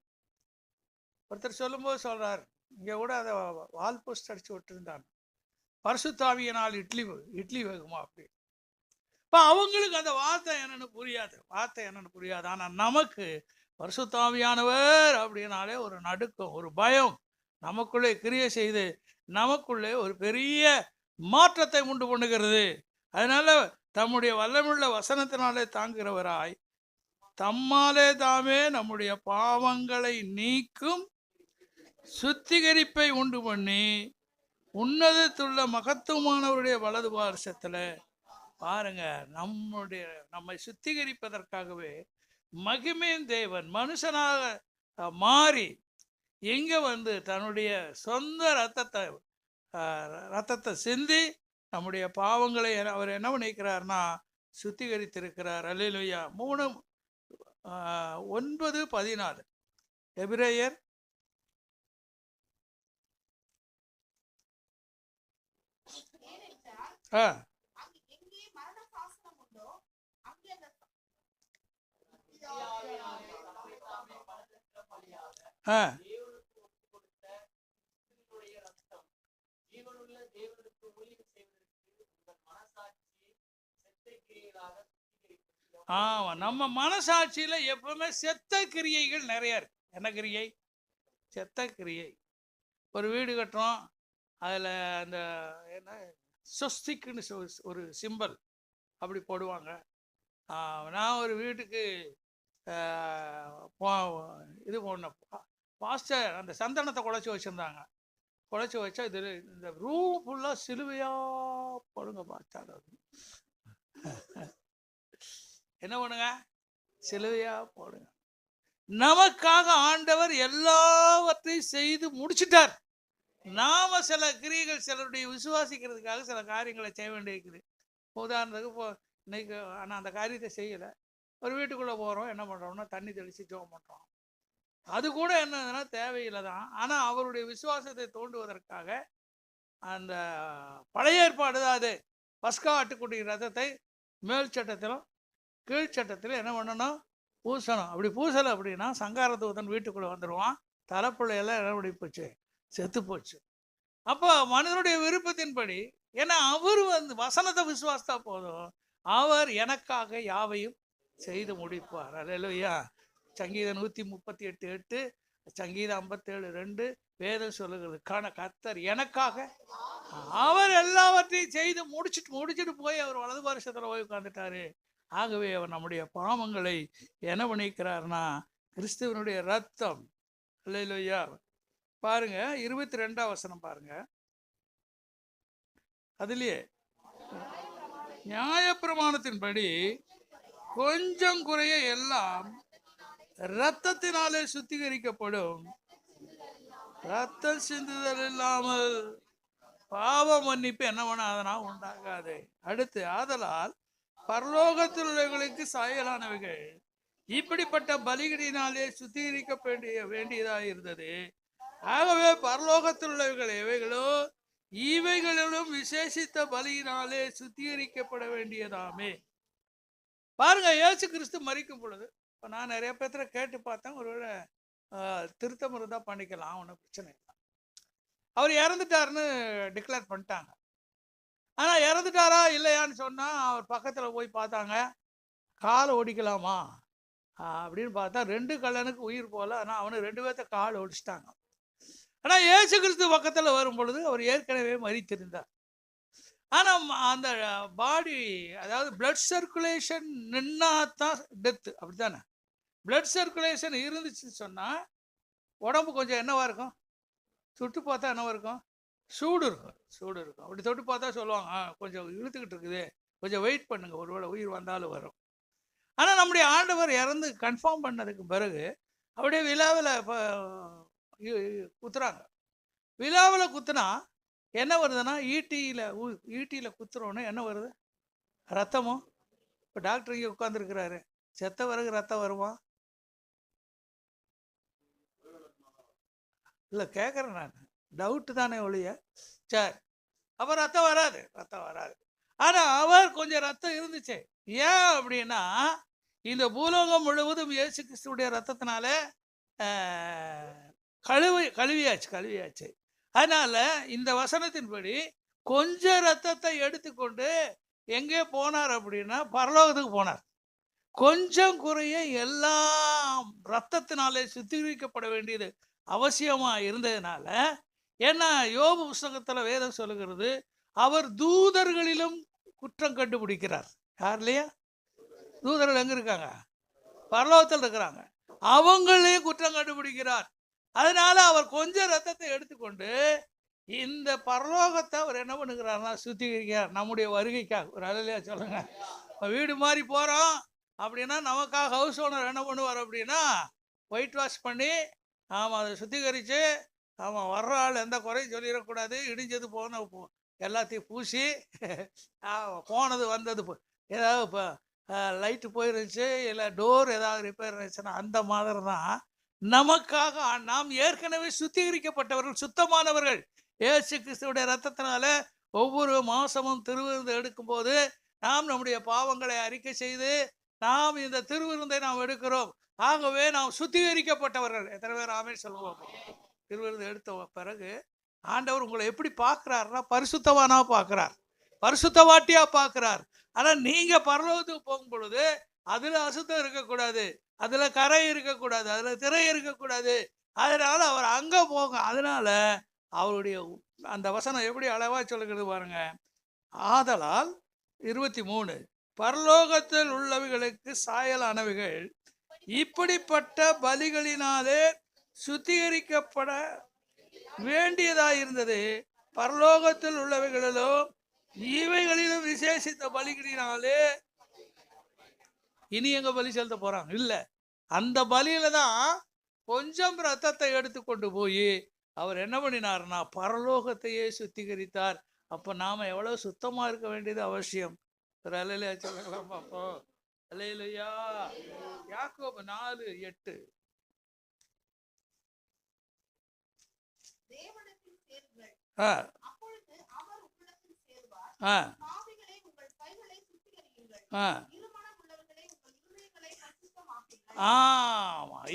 ஒருத்தர் சொல்லும்போது சொல்றாரு, இங்க கூட அதை வால் போஸ்ட் அடிச்சு விட்டுருந்தாங்க, பரிசுத்தாவியினால் இட்லி வேகுமா அப்படி. இப்போ அவங்களுக்கு அந்த வார்த்தை என்னன்னு புரியாது. ஆனால் நமக்கு பரிசுத்தாவியானவர் அப்படின்னாலே ஒரு நடுக்கம், ஒரு பயம் நமக்குள்ளே கிரியை செய்து நமக்குள்ளே ஒரு பெரிய மாற்றத்தை உண்டு பண்ணுகிறது. அதனால தம்முடைய வல்லமுள்ள வசனத்தினாலே தாங்குகிறவராய் தம்மாலே தாமே நம்முடைய பாவங்களை நீக்கும் சுத்திகரிப்பை உண்டு பண்ணி உன்னதத்துள்ள மகத்துவமானவருடைய வலது பார்சத்துல பாருங்க, நம்மை சுத்திகரிப்பதற்காகவே மகிமையின் தேவன் மனுஷனாக மாறி எங்க தன்னுடைய சொந்த ரத்தத்தை சிந்தி நம்முடைய பாவங்களை அவர் என்ன பண்ணிக்கிறார்னா சுத்திகரித்திருக்கிறார். அல்லேலூயா. 3:9-14 எபிரேயர் நம்ம மனசாட்சியில எப்பவுமே செத்த கிரியைகள் நிறைய இருக்கு. என்ன கிரியை? செத்த கிரியை. ஒரு வீடு கட்டுறோம், அதுல அந்த என்ன சொஸ்திக்குன்னு ஒரு சிம்பல் அப்படி போடுவாங்க. நான் ஒரு வீட்டுக்கு இது போனேன். பாஸ்டர் அந்த சந்தனத்தை குழச்சி வச்சுருந்தாங்க. குழச்சி வச்சா இது இந்த ரூம் ஃபுல்லாக சிலுவையாக போடுங்க பார்த்தாரு. என்ன பண்ணுங்க? சிலுவையாக போடுங்க. நமக்காக ஆண்டவர் எல்லாவற்றையும் செய்து முடிச்சிட்டார். நாம சில கிரியைகள் சிலருடைய விசுவாசிக்கிறதுக்காக சில காரியங்களை செய்ய வேண்டியிருக்குது. உதாரணத்துக்கு இப்போ இன்னைக்கு ஆனால் அந்த காரியத்தை செய்யலை. ஒரு வீட்டுக்குள்ளே போகிறோம், என்ன பண்ணுறோம்னா தண்ணி தெளித்து ஜெபம் பண்ணுறோம். அது கூட என்னதுன்னா தேவையில்லை தான். ஆனால் அவருடைய விசுவாசத்தை தூண்டுவதற்காக அந்த பழைய ஏற்பாடு தான் அது. பஸ்கா ஆட்டுக்குட்டி ரத்தத்தை மேல் சட்டத்திலும் கீழ் சட்டத்திலும் என்ன பண்ணணும்? பூசணும். அப்படி பூசலை அப்படின்னா சங்கார தூதன் வீட்டுக்குள்ளே வந்துடுவான். தலைப்பிள்ளையெல்லாம் என்ன பண்ணி போச்சு? செத்து போச்சு. அப்போ மனிதனுடைய விருப்பத்தின்படி, ஏன்னா அவர் வசனத்தை விசுவாசத்தா போதும், அவர் எனக்காக யாவையும் செய்து முடிப்பார். அல்லேலூயா. சங்கீதம் 138:8, சங்கீதம் 57:2 வேதம் சொல்லுகிறது. கர்த்தர் எனக்காக அவர் எல்லாவற்றையும் செய்து முடிச்சுட்டு போய் அவர் வலது வருஷத்துல போய் உட்கார்ந்துட்டாரு. ஆகவே அவர் நம்முடைய பாவங்களை என்ன பண்ணிக்கிறார்னா கிறிஸ்துவனுடைய ரத்தம். அல்லேலூயா. பாருங்க 22ஆம் வசனம் பாருங்க. அதுலயே நியாயப்பிரமாணத்தின்படி கொஞ்சம் குறைய எல்லாம் இரத்தத்தினாலே சுத்திகரிக்கப்படும், ரத்தம் சிந்துதல் இல்லாமல் பாவ மன்னிப்பு என்ன பண்ணாதனா உண்டாகாது. அடுத்து, ஆதலால் பரலோகத்தில் உள்ளவர்களுக்கு சாயலானவைகள் இப்படிப்பட்ட பலிகளினாலே சுத்திகரிக்க வேண்டியதாக இருந்தது. ஆகவே பரலோகத்தில் உள்ளவைகள் எவைகளோ இவைகளிலும் விசேஷித்த பலியினாலே சுத்திகரிக்கப்பட வேண்டியதாமே. பாருங்க, இயேசு கிறிஸ்து மரிக்கும் பொழுது இப்போ நான் நிறைய பேர்த்த கேட்டு பார்த்தேன். ஒருவேளை திருத்தம் இருந்தால் பண்ணிக்கலாம், ஒன்றும் பிரச்சனை இல்லை. அவர் இறந்துட்டாருன்னு டிக்ளேர் பண்ணிட்டாங்க. ஆனால் இறந்துட்டாரா இல்லையான்னு சொன்னால் அவர் பக்கத்தில் போய் பார்த்தாங்க. காலை ஒடிக்கலாமா அப்படின்னு பார்த்தா 2 கல்லனுக்கு உயிர் போல. ஆனால் அவனு 2 பேர்த்த கால் ஒடிச்சிட்டாங்க. ஆனால் இயேசு கிறிஸ்து பக்கத்தில் வரும் பொழுது அவர் ஏற்கனவே மரித்திருந்தார். ஆனால் அந்த பாடி, அதாவது பிளட் சர்க்குலேஷன் நின்னாதான் டெத்து, அப்படித்தானே? பிளட் சர்க்குலேஷன் இருந்துச்சுன்னு சொன்னால் உடம்பு கொஞ்சம் என்னவா இருக்கும்? தொட்டு பார்த்தா என்னவா இருக்கும்? சூடு இருக்கும். அப்படி தொட்டு பார்த்தா சொல்லுவாங்க கொஞ்சம் இழுத்துக்கிட்டு இருக்குது, கொஞ்சம் வெயிட் பண்ணுங்க, ஒருவேளை உயிர் வந்தாலும் வரும். ஆனால் நம்முடைய ஆண்டவர் இறந்து கன்ஃபார்ம் பண்ணதுக்கு பிறகு அப்படியே விழாவில் குத்துறாங்க. விழாவில் குத்துனா என்ன வருதுன்னா ஈட்டியில் குத்துறோன்னு என்ன வருது? ரத்தமும். இப்போ டாக்டர் இங்கே உட்காந்துருக்கிறாரு, செத்த பிறகு ரத்தம் வருமா? இல்லை, கேட்குறேன் நான், டவுட்டு தானே ஒழிய. சரி, அப்போ ரத்தம் வராது. ஆனால் அவர் கொஞ்சம் ரத்தம் இருந்துச்சு. ஏன் அப்படின்னா இந்த பூலோகம் முழுவதும் இயேசு கிறிஸ்துடைய ரத்தத்தினால கழுவியாச்சு. அதனால இந்த வசனத்தின்படி கொஞ்சம் ரத்தத்தை எடுத்துக்கொண்டு எங்கே போனார் அப்படின்னா பரலோகத்துக்கு போனார். கொஞ்சம் குறைய எல்லாம் ரத்தத்தினாலே சுத்திகரிக்கப்பட வேண்டியது அவசியமா இருந்ததுனால, ஏன்னா யோபு புஸ்தகத்துல வேதம் சொல்லுகிறது, அவர் தூதர்களிலும் குற்றம் கண்டுபிடிக்கிறார். யார் இல்லையா? தூதர்கள் எங்க இருக்காங்க? பரலோகத்தில் இருக்கிறாங்க. அவங்களே குற்றம் கண்டுபிடிக்கிறார். அதனால அவர் கொஞ்சம் ரத்தத்தை எடுத்துக்கொண்டு இந்த பரலோகத்தை அவர் என்ன பண்ணுகிறார்னா சுத்திகரிக்கிறார், நம்முடைய வருகைக்காக. ஒரு அலையிலையா சொல்லுங்க. வீடு மாதிரி போறோம் அப்படின்னா நமக்காக ஹவுஸ் ஓனர் என்ன பண்ணுவார் அப்படின்னா ஒயிட் வாஷ் பண்ணி, ஆமாம், அதை சுத்திகரித்து, ஆமாம், வர்ற ஆள் எந்த குறையும் சொல்லிடக்கூடாது, இடிஞ்சது போன எல்லாத்தையும் பூசி, போனது வந்தது ஏதாவது இப்போ லைட்டு போயிருந்துச்சு, இல்லை டோர் ஏதாவது ரிப்பேர் இருந்துச்சுன்னா அந்த மாதிரி தான் நமக்காக நாம் ஏற்கனவே சுத்திகரிக்கப்பட்டவர்கள், சுத்தமானவர்கள். இயேசு கிறிஸ்துவுடைய ரத்தத்தினால ஒவ்வொரு மாசமும் திருவிருந்து எடுக்கும்போது நாம் நம்முடைய பாவங்களை அறிக்கை செய்து நாம் இந்த திருவிருந்தை நாம் எடுக்கிறோம். ஆகவே நாம் சுத்திகரிக்கப்பட்டவர்கள். எத்தனை பேர் ஆமென் சொல்லுவோம்? திருவிருந்து எடுத்த பிறகு ஆண்டவர் உங்களை எப்படி பார்க்கிறார்னா பரிசுத்தவானா பார்க்கிறார், பரிசுத்தவாட்டியா பார்க்கிறார். ஆனால் நீங்க பரலோகத்துக்கு போகும் பொழுது அதுல அசுத்தம் இருக்கக்கூடாது, அதுல கரை இருக்கக்கூடாது, அதுல திரை இருக்கக்கூடாது. அதனால அவர் அங்க போங்க. அதனால அவருடைய அந்த வசனம் எப்படி அளவா சொல்லுகிறது பாருங்க. ஆதலால் 23 பரலோகத்தில் உள்ளவைகளுக்கு சாயலானவைகள் இப்படிப்பட்ட பலிகளினாலே சுத்திகரிக்கப்பட வேண்டியதாயிருந்தது. பரலோகத்தில் உள்ளவைகளிலும் இவைகளிலும் விசேஷித்த பலிகளினாலே இனி எங்க பலி செலுத்த போறாங்க இல்ல, அந்த பலியில தான் கொஞ்சம் ரத்தத்தை எடுத்து கொண்டு போய் அவர் என்ன பண்ணினார்னா பரலோகத்தையே சுத்திகரித்தார். அப்ப நாம எவ்வளவு சுத்தமா இருக்க வேண்டியது அவசியம். ஒரு அல்லேலூயா சொல்லலாம் பாப்போம். அல்லேலூயா. யாக்கோபு 4:8.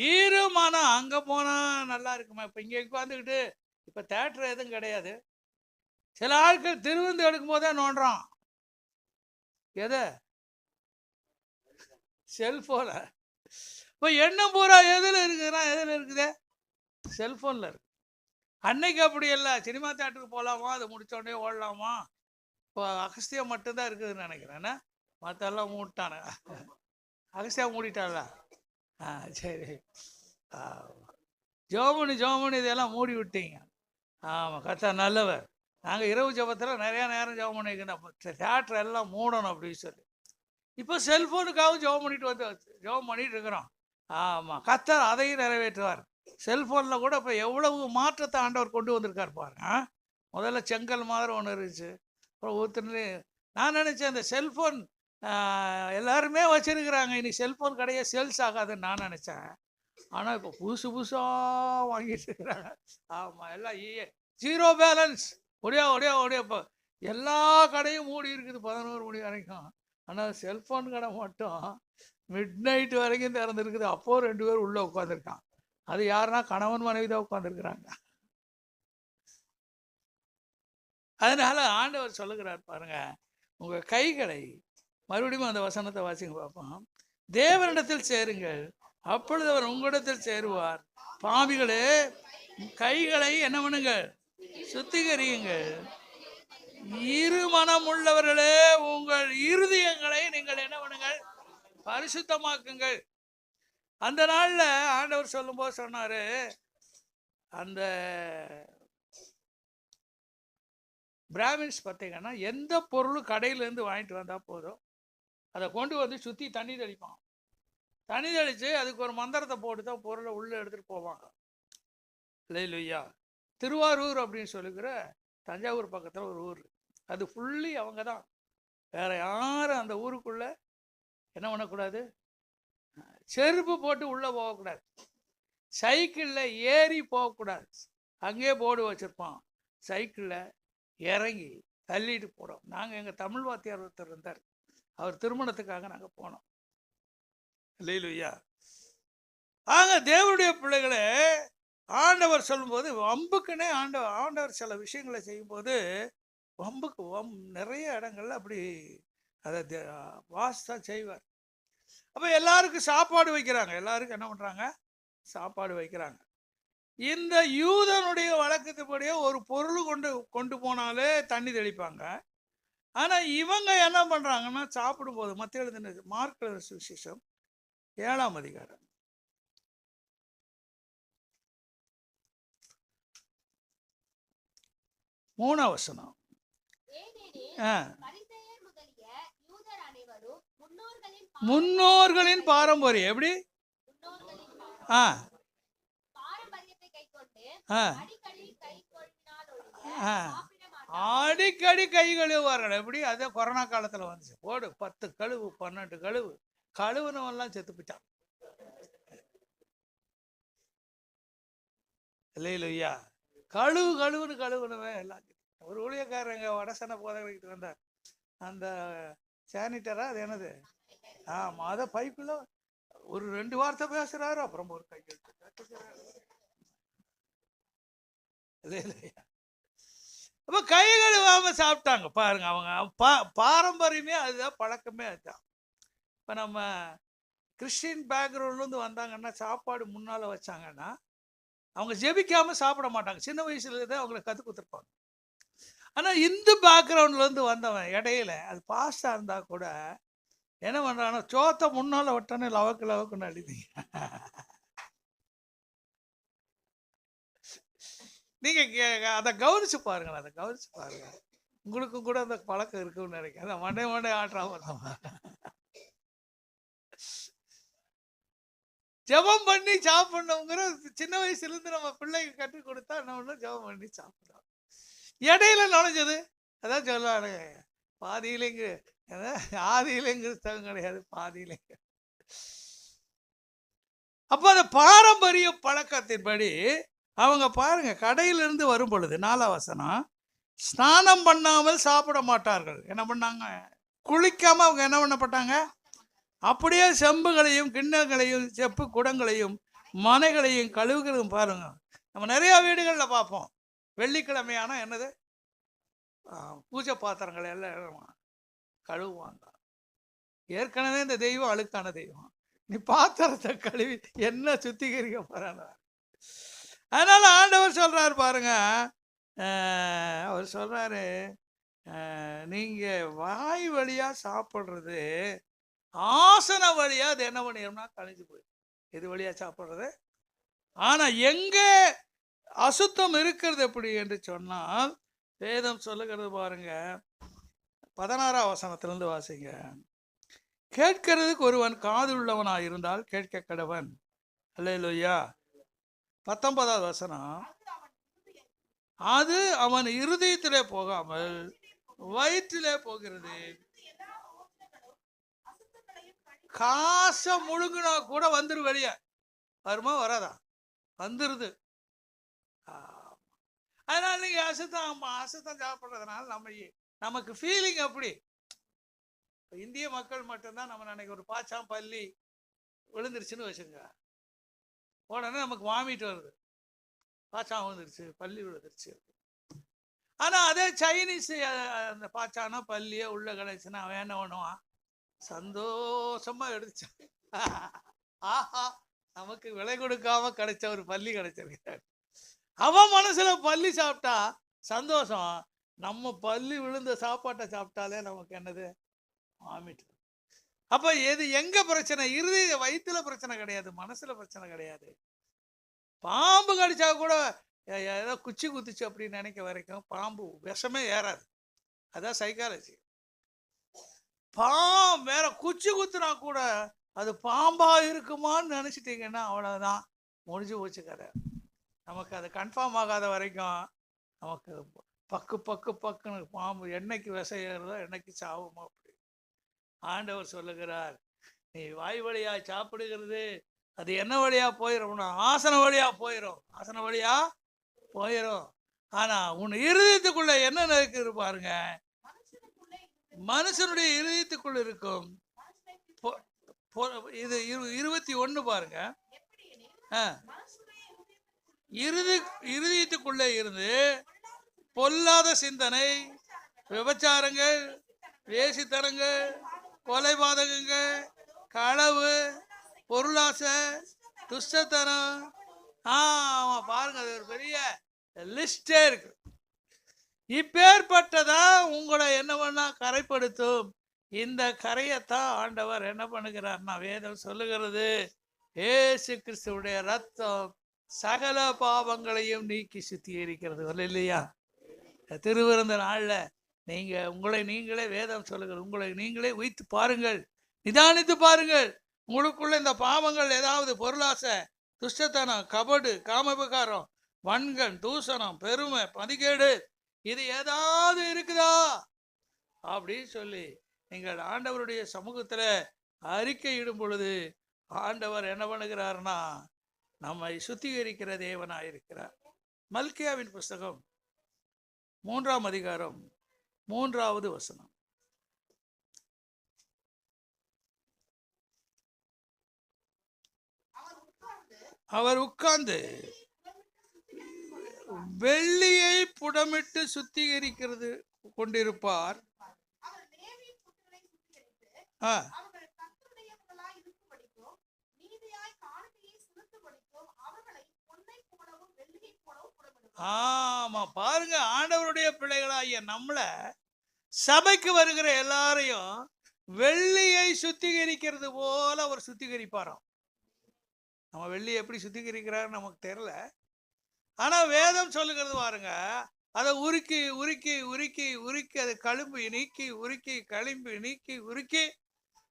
ஈரமானம் அங்க போனா நல்லா இருக்குமா? இப்ப இங்க உட்காந்துக்கிட்டு இப்ப தேட்டர் எதுவும் கிடையாது. சில ஆட்கள் திருவிந்து எடுக்கும் போதே நோண்டுறான். எதை? செல்போன. இப்ப எண்ணம் பூரா எதுல இருக்குதுன்னா எதுல இருக்குது? செல்போன்ல இருக்கு. அன்னைக்கு அப்படி இல்லை. சினிமா தேட்டருக்கு போகலாமா, அதை முடிச்ச உடனே ஓடலாமா. இப்போ அகஸ்தியா மட்டும்தான் இருக்குதுன்னு நினைக்கிறேன். மற்றெல்லாம் மூட்டானு. அகஸ்தியா மூடிட்டாளா? சரி. ஜோமணி இதெல்லாம் மூடி விட்டீங்க. ஆமாம், கத்தா நல்லவர். நாங்கள் இரவு ஜபத்தில் நிறையா நேரம் ஜெபம் பண்ணிக்கணும். தேட்டர் எல்லாம் மூடணும் அப்படின்னு சொல்லி இப்போ செல்ஃபோனுக்காகவும் ஜெபம் பண்ணிட்டு இருக்கிறோம். ஆமாம், கத்தர் அதையும் நிறைவேற்றுவார். செல்ஃபோனில் கூட இப்போ எவ்வளவு மாற்றத்தை ஆண்டவர் கொண்டு வந்திருக்கார் பாருங்க. முதல்ல செங்கல் மாதிரி ஒன்று இருந்துச்சு. அப்புறம் ஒருத்தர் நான் நினச்சேன் இந்த செல்ஃபோன் எல்லாருமே வச்சுருக்கிறாங்க, இனி செல்ஃபோன் கடையே சேல்ஸ் ஆகாதுன்னு நான் நினச்சேன். ஆனால் இப்போ புதுசாக வாங்கிட்டு இருக்கிறாங்க. ஆமாம், எல்லாம் ஜீரோ பேலன்ஸ். ஒடியா இப்போ எல்லா கடையும் மூடி இருக்குது 11 மணி வரைக்கும். ஆனால் செல்ஃபோன் கடை மட்டும் மிட் நைட் வரைக்கும் திறந்துருக்குது. அப்போது 2 பேர் உள்ளே உட்காந்துருக்கான். அது யாருன்னா கணவன் மனைவி தான் உட்காந்துருக்குறாங்க. அதனால ஆண்டவர் சொல்லுகிறார் பாருங்க, உங்கள் கைகளை மறுபடியும் அந்த வசனத்தை வாசிங்க பார்ப்போம். தேவனிடத்தில் சேருங்கள், அப்பொழுது அவர் உங்களிடத்தில் சேருவார். பாவிகளே, கைகளை என்ன பண்ணுங்கள்? சுத்திகரியுங்கள். இருமனம் உள்ளவர்களே, உங்கள் இருதயங்களை நீங்கள் என்ன பண்ணுங்கள்? பரிசுத்தமாக்குங்கள். அந்த நாள்ல ஆண்டவர் சொல்லும் போது சொன்னாரு, அந்த பிராமின்ஸ் பார்த்தீங்கன்னா எந்த பொருளும் கடையிலேருந்து வாங்கிட்டு வந்தா போதும், அதை கொண்டு வந்து சுற்றி தண்ணி தெளிப்பான். தண்ணி தெளித்து அதுக்கு ஒரு மந்திரத்தை போட்டு தான் பொருளை உள்ளே எடுத்துகிட்டு போவாங்க. இல்லையா? திருவாரூர் அப்படின்னு சொல்லுகிற தஞ்சாவூர் பக்கத்தில் ஒரு ஊர், அது ஃபுல்லி அவங்க தான். வேற யாரும் அந்த ஊருக்குள்ளே என்ன பண்ணக்கூடாது? செருப்பு போட்டு உள்ளே போகக்கூடாது, சைக்கிளில் ஏறி போகக்கூடாது. அங்கேயே போர்டு வச்சுருப்பான், சைக்கிளில் இறங்கி தள்ளிட்டு போகிறோம். நாங்கள் எங்கள் தமிழ் வாத்தியார் ஒருத்தர் இருந்தார், அவர் திருமணத்துக்காக நாங்கள் போனோம். இல்லையா? தேவனுடைய பிள்ளைகளே, ஆண்டவர் சொல்லும்போது வம்புக்குன்னே ஆண்டவர் சில விஷயங்களை செய்யும்போது வம்புக்கு நிறைய இடங்கள்ல அப்படி அதை வாசித்தான் செய்வார். அப்போ எல்லாருக்கும் சாப்பாடு வைக்கிறாங்க. எல்லாருக்கும் என்ன பண்ணுறாங்க? சாப்பாடு வைக்கிறாங்க. இந்த யூதனுடைய வழக்கத்துப்படியே ஒரு பொருள் கொண்டு போனாலே தண்ணி தெளிப்பாங்க. ஆனால் இவங்க என்ன பண்ணுறாங்கன்னா, சாப்பிடும்போது மத்திய எழுதின மார்க் எழுதின சுவிசேஷம் 7ஆம் அதிகாரம் 3ஆம் வசனம். முன்னோர்களின் பாரம்பரியம் எப்படி? அடிக்கடி கை கழுவுவார்கள். எப்படி? அதே கொரோனா காலத்துல வந்துச்சு. போடு 10 கழுவு 12 கழுவு. கழுவுனவெல்லாம் செத்து போயிட்டான். இல்லையா? கழுவுன்னு கழுவுனவன் எல்லாம். ஒரு ஊழியக்காரங்க வடசனை போதகிட்டு வந்தார். அந்த சானிட்டரா அது என்னது? அதை பைப்புல ஒரு 2 வார்த்தை பேசுறாரு, அப்புறம் ஒரு கையெழுத்து. அப்ப கை கழுவாம சாப்பிட்டாங்க பாருங்க. அவங்க பாரம்பரியமே அதுதான், பழக்கமே அதுதான். இப்ப நம்ம கிறிஸ்டின் பேக்ரவுண்ட்லேருந்து வந்தாங்கன்னா, சாப்பாடு முன்னால வச்சாங்கன்னா அவங்க ஜெபிக்காம சாப்பிட மாட்டாங்க. சின்ன வயசுல அவங்களுக்கு கற்றுக் கொடுத்துருப்பாங்க. ஆனால் இந்து பேக்ரவுண்ட்லேருந்து வந்தவன் இடையில அது பாஸ்டா இருந்தால் கூட என்ன பண்றானோ சோத்தை முன்னால விட்டானே லவக்கு லவக்குன்னு அடித்தீங்க. நீங்க அதை கவனிச்சு பாருங்களேன், அதை கவனிச்சு பாருங்க. உங்களுக்கும் கூட அந்த பழக்கம் இருக்குன்னு நினைக்கிறேன். அதான் மண்டே மண்டே ஆட்டுறாம ஜபம் பண்ணி சாப்பிடணுங்கிற சின்ன வயசுல இருந்து நம்ம பிள்ளைக்கு கற்றுக் கொடுத்தா என்ன ஒண்ணு ஜபம் பண்ணி சாப்பிடலாம். இடையில நுழைஞ்சது அதான் சொல்லுவாங்க, பாதியிலேங்க ஆதியிலேங்க கிறிஸ்தவம் கிடையாது, பாதியிலேங்க. அப்ப அந்த பாரம்பரிய பழக்கத்தின்படி அவங்க பாருங்க, கடையிலிருந்து வரும் பொழுது 4ஆம் வசனம், ஸ்நானம் பண்ணாமல் சாப்பிட மாட்டார்கள். என்ன பண்ணாங்க? குளிக்காம அவங்க என்ன பண்ணப்பட்டாங்க? அப்படியே செம்புகளையும் கிண்ணங்களையும் செப்பு குடங்களையும் மனைகளையும் கழுவுகிறதும் பாருங்க. நம்ம நிறைய வீடுகளில் பார்ப்போம், வெள்ளிக்கிழமையான என்னது பூஜை பாத்திரங்களை எல்லாம் கழுவுவாங்க. ஏற்கனவே இந்த தெய்வம் அழுக்கான தெய்வம், நீ பாத்திரத்தை கழுவி என்ன சுத்திகரிக்க போறாங்க. அதனால ஆண்டவர் சொல்றாரு பாருங்க, அவர் சொல்றாரு, நீங்க வாய் வழியா சாப்பிட்றது ஆசன வழியா அது என்ன பண்ணிடும்னா கழிஞ்சு போயிடும். இது வழியா சாப்பிட்றது. ஆனா எங்க அசுத்தம் இருக்கிறது எப்படி என்று சொன்னால் வேதம் சொல்லுகிறது பாருங்க, 16ஆம் வசனத்திலிருந்து வாசிங்க. கேட்கிறதுக்கு ஒருவன் காது உள்ளவனாய் இருந்தால் கேட்க கடவன். அல்லேலூயா. 19ஆவது வசனம், அது அவன் இருதயத்திலே போகாமல் வயிற்றிலே போகிறது. காசை முழுங்கினா கூட வந்துரு, வெளியே வருமா வராதா? வந்துருது. அதனால நீங்க அசுத்தம் சாப்பிட்றதுனால நமக்கு ஃபீலிங் அப்படி. இந்திய மக்கள் மட்டும்தான் நம்ம நினைக்க, ஒரு பாச்சாம் பள்ளி விழுந்துருச்சுன்னு வச்சுங்க, உடனே நமக்கு வாமிட்டு வருது, பாச்சான் விழுந்துருச்சு, பள்ளி விழுந்துருச்சு. ஆனா அதே சைனீஸ் அந்த பாச்சானோ பள்ளியோ உள்ள கிடைச்சுன்னா அவன் என்ன பண்ணுவான்? சந்தோஷமா எடுத்துச்சான். ஆஹா, நமக்கு விலை கொடுக்காம கிடைச்ச ஒரு பள்ளி கிடைச்சிருக்காரு. அவன் மனசுல பள்ளி சாப்பிட்டா சந்தோஷம். நம்ம பள்ளி விழுந்த சாப்பாட்டை சாப்பிட்டாலே நமக்கு என்னது? வாமிட்டு. அப்ப எது எங்க பிரச்சனை? இருதய வயிற்றுல பிரச்சனை கிடையாது, மனசுல பிரச்சனை கிடையாது. பாம்பு கடிச்சா கூட ஏதோ குச்சி குத்துச்சு அப்படின்னு நினைக்க வரைக்கும் பாம்பு விஷமே ஏறாது. அதான் சைக்காலஜி. வேற குச்சி குத்துனா கூட அது பாம்பா இருக்குமான்னு நினைச்சிட்டீங்கன்னா அவ்வளவுதான், முடிஞ்சு போச்சு கதை. நமக்கு அது கன்ஃபார்ம் ஆகாத வரைக்கும் நமக்கு பக்குன்னு பாம்பு என்னைக்கு விஷம் ஏறுதோ என்னைக்கு சாவுமோ அப்படி. ஆண்டவர் சொல்லுகிறார், நீ வாய் வழியா சாப்பிடுகிறது அது என்ன வழியா போயிடும்னா ஆசன வழியா போயிடும், ஆசன வழியா போயிடும். ஆனா உன் இருதயத்துக்குள்ள என்ன இருக்குது பாருங்க, மனுஷனுடைய இருதயத்துக்குள்ள இருக்கும். இது 21 பாருங்க, இருதயத்துக்குள்ளே இருந்து பொல்லாத சிந்தனை, விபச்சாரங்கள், வேசித்தனங்கள், கொலைபாதகங்கள், களவு, பொருளாசை, துஷ்டத்தனம். பாருங்க, அது ஒரு பெரிய லிஸ்டே இருக்கு. இப்பேற்பட்டதா உங்களை என்ன பண்ணா கரைப்படுத்தும். இந்த கரையத்தான் ஆண்டவர் என்ன பண்ணுகிறார்னா வேதம் சொல்லுகிறது, ஏசு கிறிஸ்துவுடைய ரத்தம் சகல பாவங்களையும் நீக்கி சுத்திகரிக்கிறது. இல்லையா? திருவிருந்த நாள்ல உங்களை நீங்களே வேதம் சொல்லுங்கள், உங்களை நீங்களே உய்த்து பாருங்கள், நிதானித்து பாருங்கள். உங்களுக்குள்ள இந்த பாவங்கள் ஏதாவது பொருளாசை, துஷ்டத்தனம், கபடு, காமவிகாரம், வன்கண், தூசணம், பெருமை, பதிகேடு, இது ஏதாவது இருக்குதா அப்படின்னு சொல்லி நீங்கள் ஆண்டவருடைய சமூகத்துல அறிக்கையிடும் பொழுது ஆண்டவர் என்ன பண்ணுகிறார்னா நம்மை சுத்திகரிக்கிற தேவனாயிருக்கிறார். மல்கியாவின் புஸ்தகம் 3ஆம் அதிகாரம் 3வது வசனம். அவர் உட்கார்ந்து வெள்ளியை புடமிட்டு சுத்திகரிக்கிறது கொண்டிருப்பார். ஆமா, பாருங்க, ஆண்டவருடைய பிள்ளைகளாகிய நம்மள சபைக்கு வருகிற எல்லாரையும் வெள்ளியை சுத்திகரிக்கிறது போல அவர் சுத்திகரிப்பாராம். நம்ம வெள்ளியை எப்படி சுத்திகரிக்கிறார் நமக்கு தெரியல. ஆனா வேதம் சொல்லுகிறது பாருங்க, அதை உருக்கி உருக்கி உருக்கி உருக்கி அதை களும்பு நீக்கி உருக்கி களிம்பு நீக்கி உருக்கி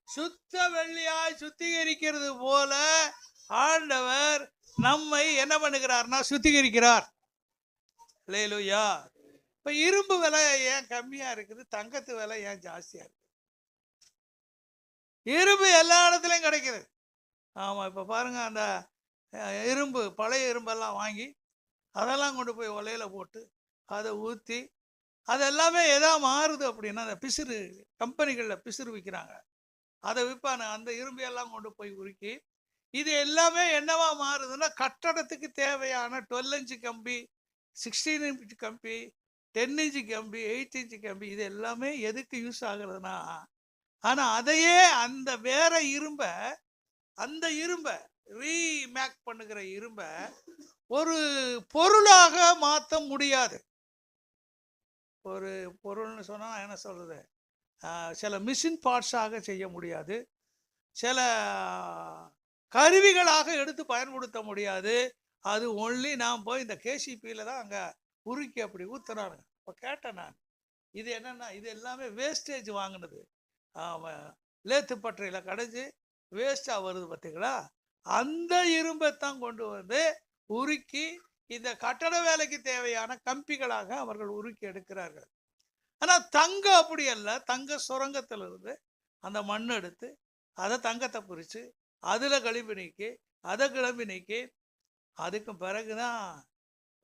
சுத்த வெள்ளியாய் சுத்திகரிக்கிறது போல ஆண்டவர் நம்மை என்ன பண்ணுகிறார்னா சுத்திகரிக்கிறார். அல்லேலூயா. இப்ப இரும்பு விலை ஏன் கம்மியா இருக்குது, தங்கத்து விலை ஏன் ஜாஸ்தியா இருக்கு? இரும்பு எல்லா இடத்துலயும் கிடைக்குது. ஆமா, இப்ப பாருங்க, அந்த இரும்பு பழைய இரும்பெல்லாம் வாங்கி அதெல்லாம் கொண்டு போய் உலையில போட்டு அதை ஊற்றி அது எல்லாமே எதா மாறுது அப்படின்னா, அந்த பிசிறு கம்பெனிகளில் பிசிறு விற்கிறாங்க, அதை விற்பானு அந்த இரும்பையெல்லாம் கொண்டு போய் உருக்கி இது எல்லாமே என்னவா மாறுதுன்னா, கட்டடத்துக்கு தேவையான 12 இன்ச்சு கம்பி, 16 இன்ச்சு கம்பி, 10 இன்ச்சு கம்பி, 8 இன்ச்சு கம்பி, இது எல்லாமே எதுக்கு யூஸ் ஆகுறதுன்னா, ஆனால் அதையே அந்த வேற இரும்பை அந்த இரும்பை ரீமேக் பண்ணுகிற இரும்பை ஒரு பொருளாக மாற்ற முடியாது. ஒரு பொருள்னு சொன்னால் என்ன சொல்றது, சில மிஷின் பார்ட்ஸாக செய்ய முடியாது, சில கருவிகளாக எடுத்து பயன்படுத்த முடியாது. அது ஒன்லி நான் போய் இந்த கேசிபியில் தான் அங்கே உருக்கி அப்படி ஊற்றுறானுங்க. இப்போ கேட்டேன் நான், இது என்னென்னா இது எல்லாமே வேஸ்டேஜ் வாங்கினது, லேத்து பட்டறையில் கடைஞ்சி வேஸ்ட்டாக வருது பார்த்தீங்களா, அந்த இரும்பை தான் கொண்டு வந்து உருக்கி இந்த கட்டட வேலைக்கு தேவையான கம்பிகளாக அவர்கள் உருக்கி எடுக்கிறார்கள். ஆனால் தங்கம் அப்படி அல்ல. தங்க சுரங்கத்திலிருந்து அந்த மண் எடுத்து அதை தங்கத்தை பிரித்து அதில் கிளம்பி நீக்கி அதை கிளம்பி நீக்கி அதுக்கு பிறகுதான்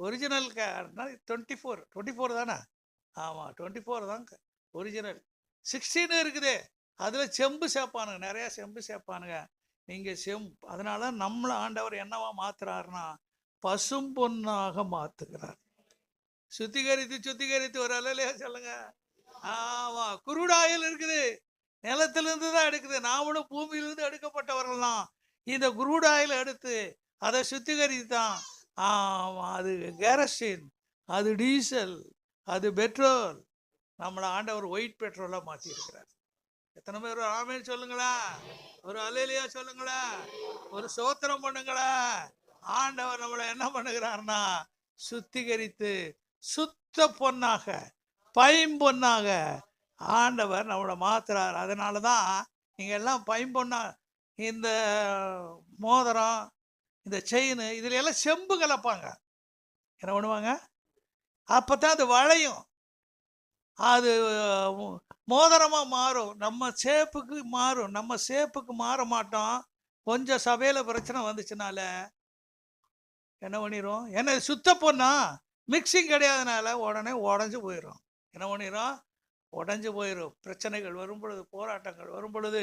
ஒரிஜினல் 24 தானே? ஆமாம், 24 தாங்க ஒரிஜினல். 16 இருக்குது, அதில் செம்பு சேர்ப்பானுங்க, நிறையா செம்பு சேர்ப்பானுங்க. நீங்கள் அதனால நம்மளை ஆண்டவர் என்னவா மாத்துறாருன்னா பசும் பொன்னாக மாத்துகிறார். சுத்திகரித்து சுத்திகரித்து ஒரு அலையிலே சொல்லுங்க. ஆமா, குருடாயில் இருக்குது, நிலத்திலிருந்து தான் எடுக்குது. நாமளும் பூமியிலிருந்து எடுக்கப்பட்டவர்கள் தான். இந்த குருடாயில் எடுத்து அதை சுத்திகரித்தான். ஆமா, அது கேரசின், அது டீசல், அது பெட்ரோல். நம்மளை ஆண்டவர் ஒயிட் பெட்ரோலாக மாற்றி இருக்கிறார். எத்தனை பேர் ஆமேன் சொல்லுங்களா, ஒரு அலையிலையா சொல்லுங்களா, ஒரு சோத்திரம் பண்ணுங்களா. ஆண்டவர் நம்மளை என்ன பண்ணுகிறார்னா சுத்திகரித்து சுத்த பொன்னாக பைம்பொன்னாக ஆண்டவர் நம்மளை மாத்துறார். அதனால தான் நீங்கள் எல்லாம் பைம்பொன்னா, இந்த மோதிரம், இந்த செயின், இதுல எல்லாம் செம்பு கலப்பாங்க. என்ன பண்ணுவாங்க, அப்போ தான் அது வளையும், அது மோதிரமாக மாறும், நம்ம சேப்புக்கு மாறும். நம்ம சேப்புக்கு மாற மாட்டோம். கொஞ்சம் சபையில் பிரச்சனை வந்துச்சுனால என்ன பண்ணிடும், என்ன சுத்த பொண்ணா மிக்சிங் கிடையாதுனால உடனே உடஞ்சி போயிடும். என்ன பண்ணிடும், உடஞ்சி போயிடும். பிரச்சனைகள் வரும் பொழுது, போராட்டங்கள் வரும் பொழுது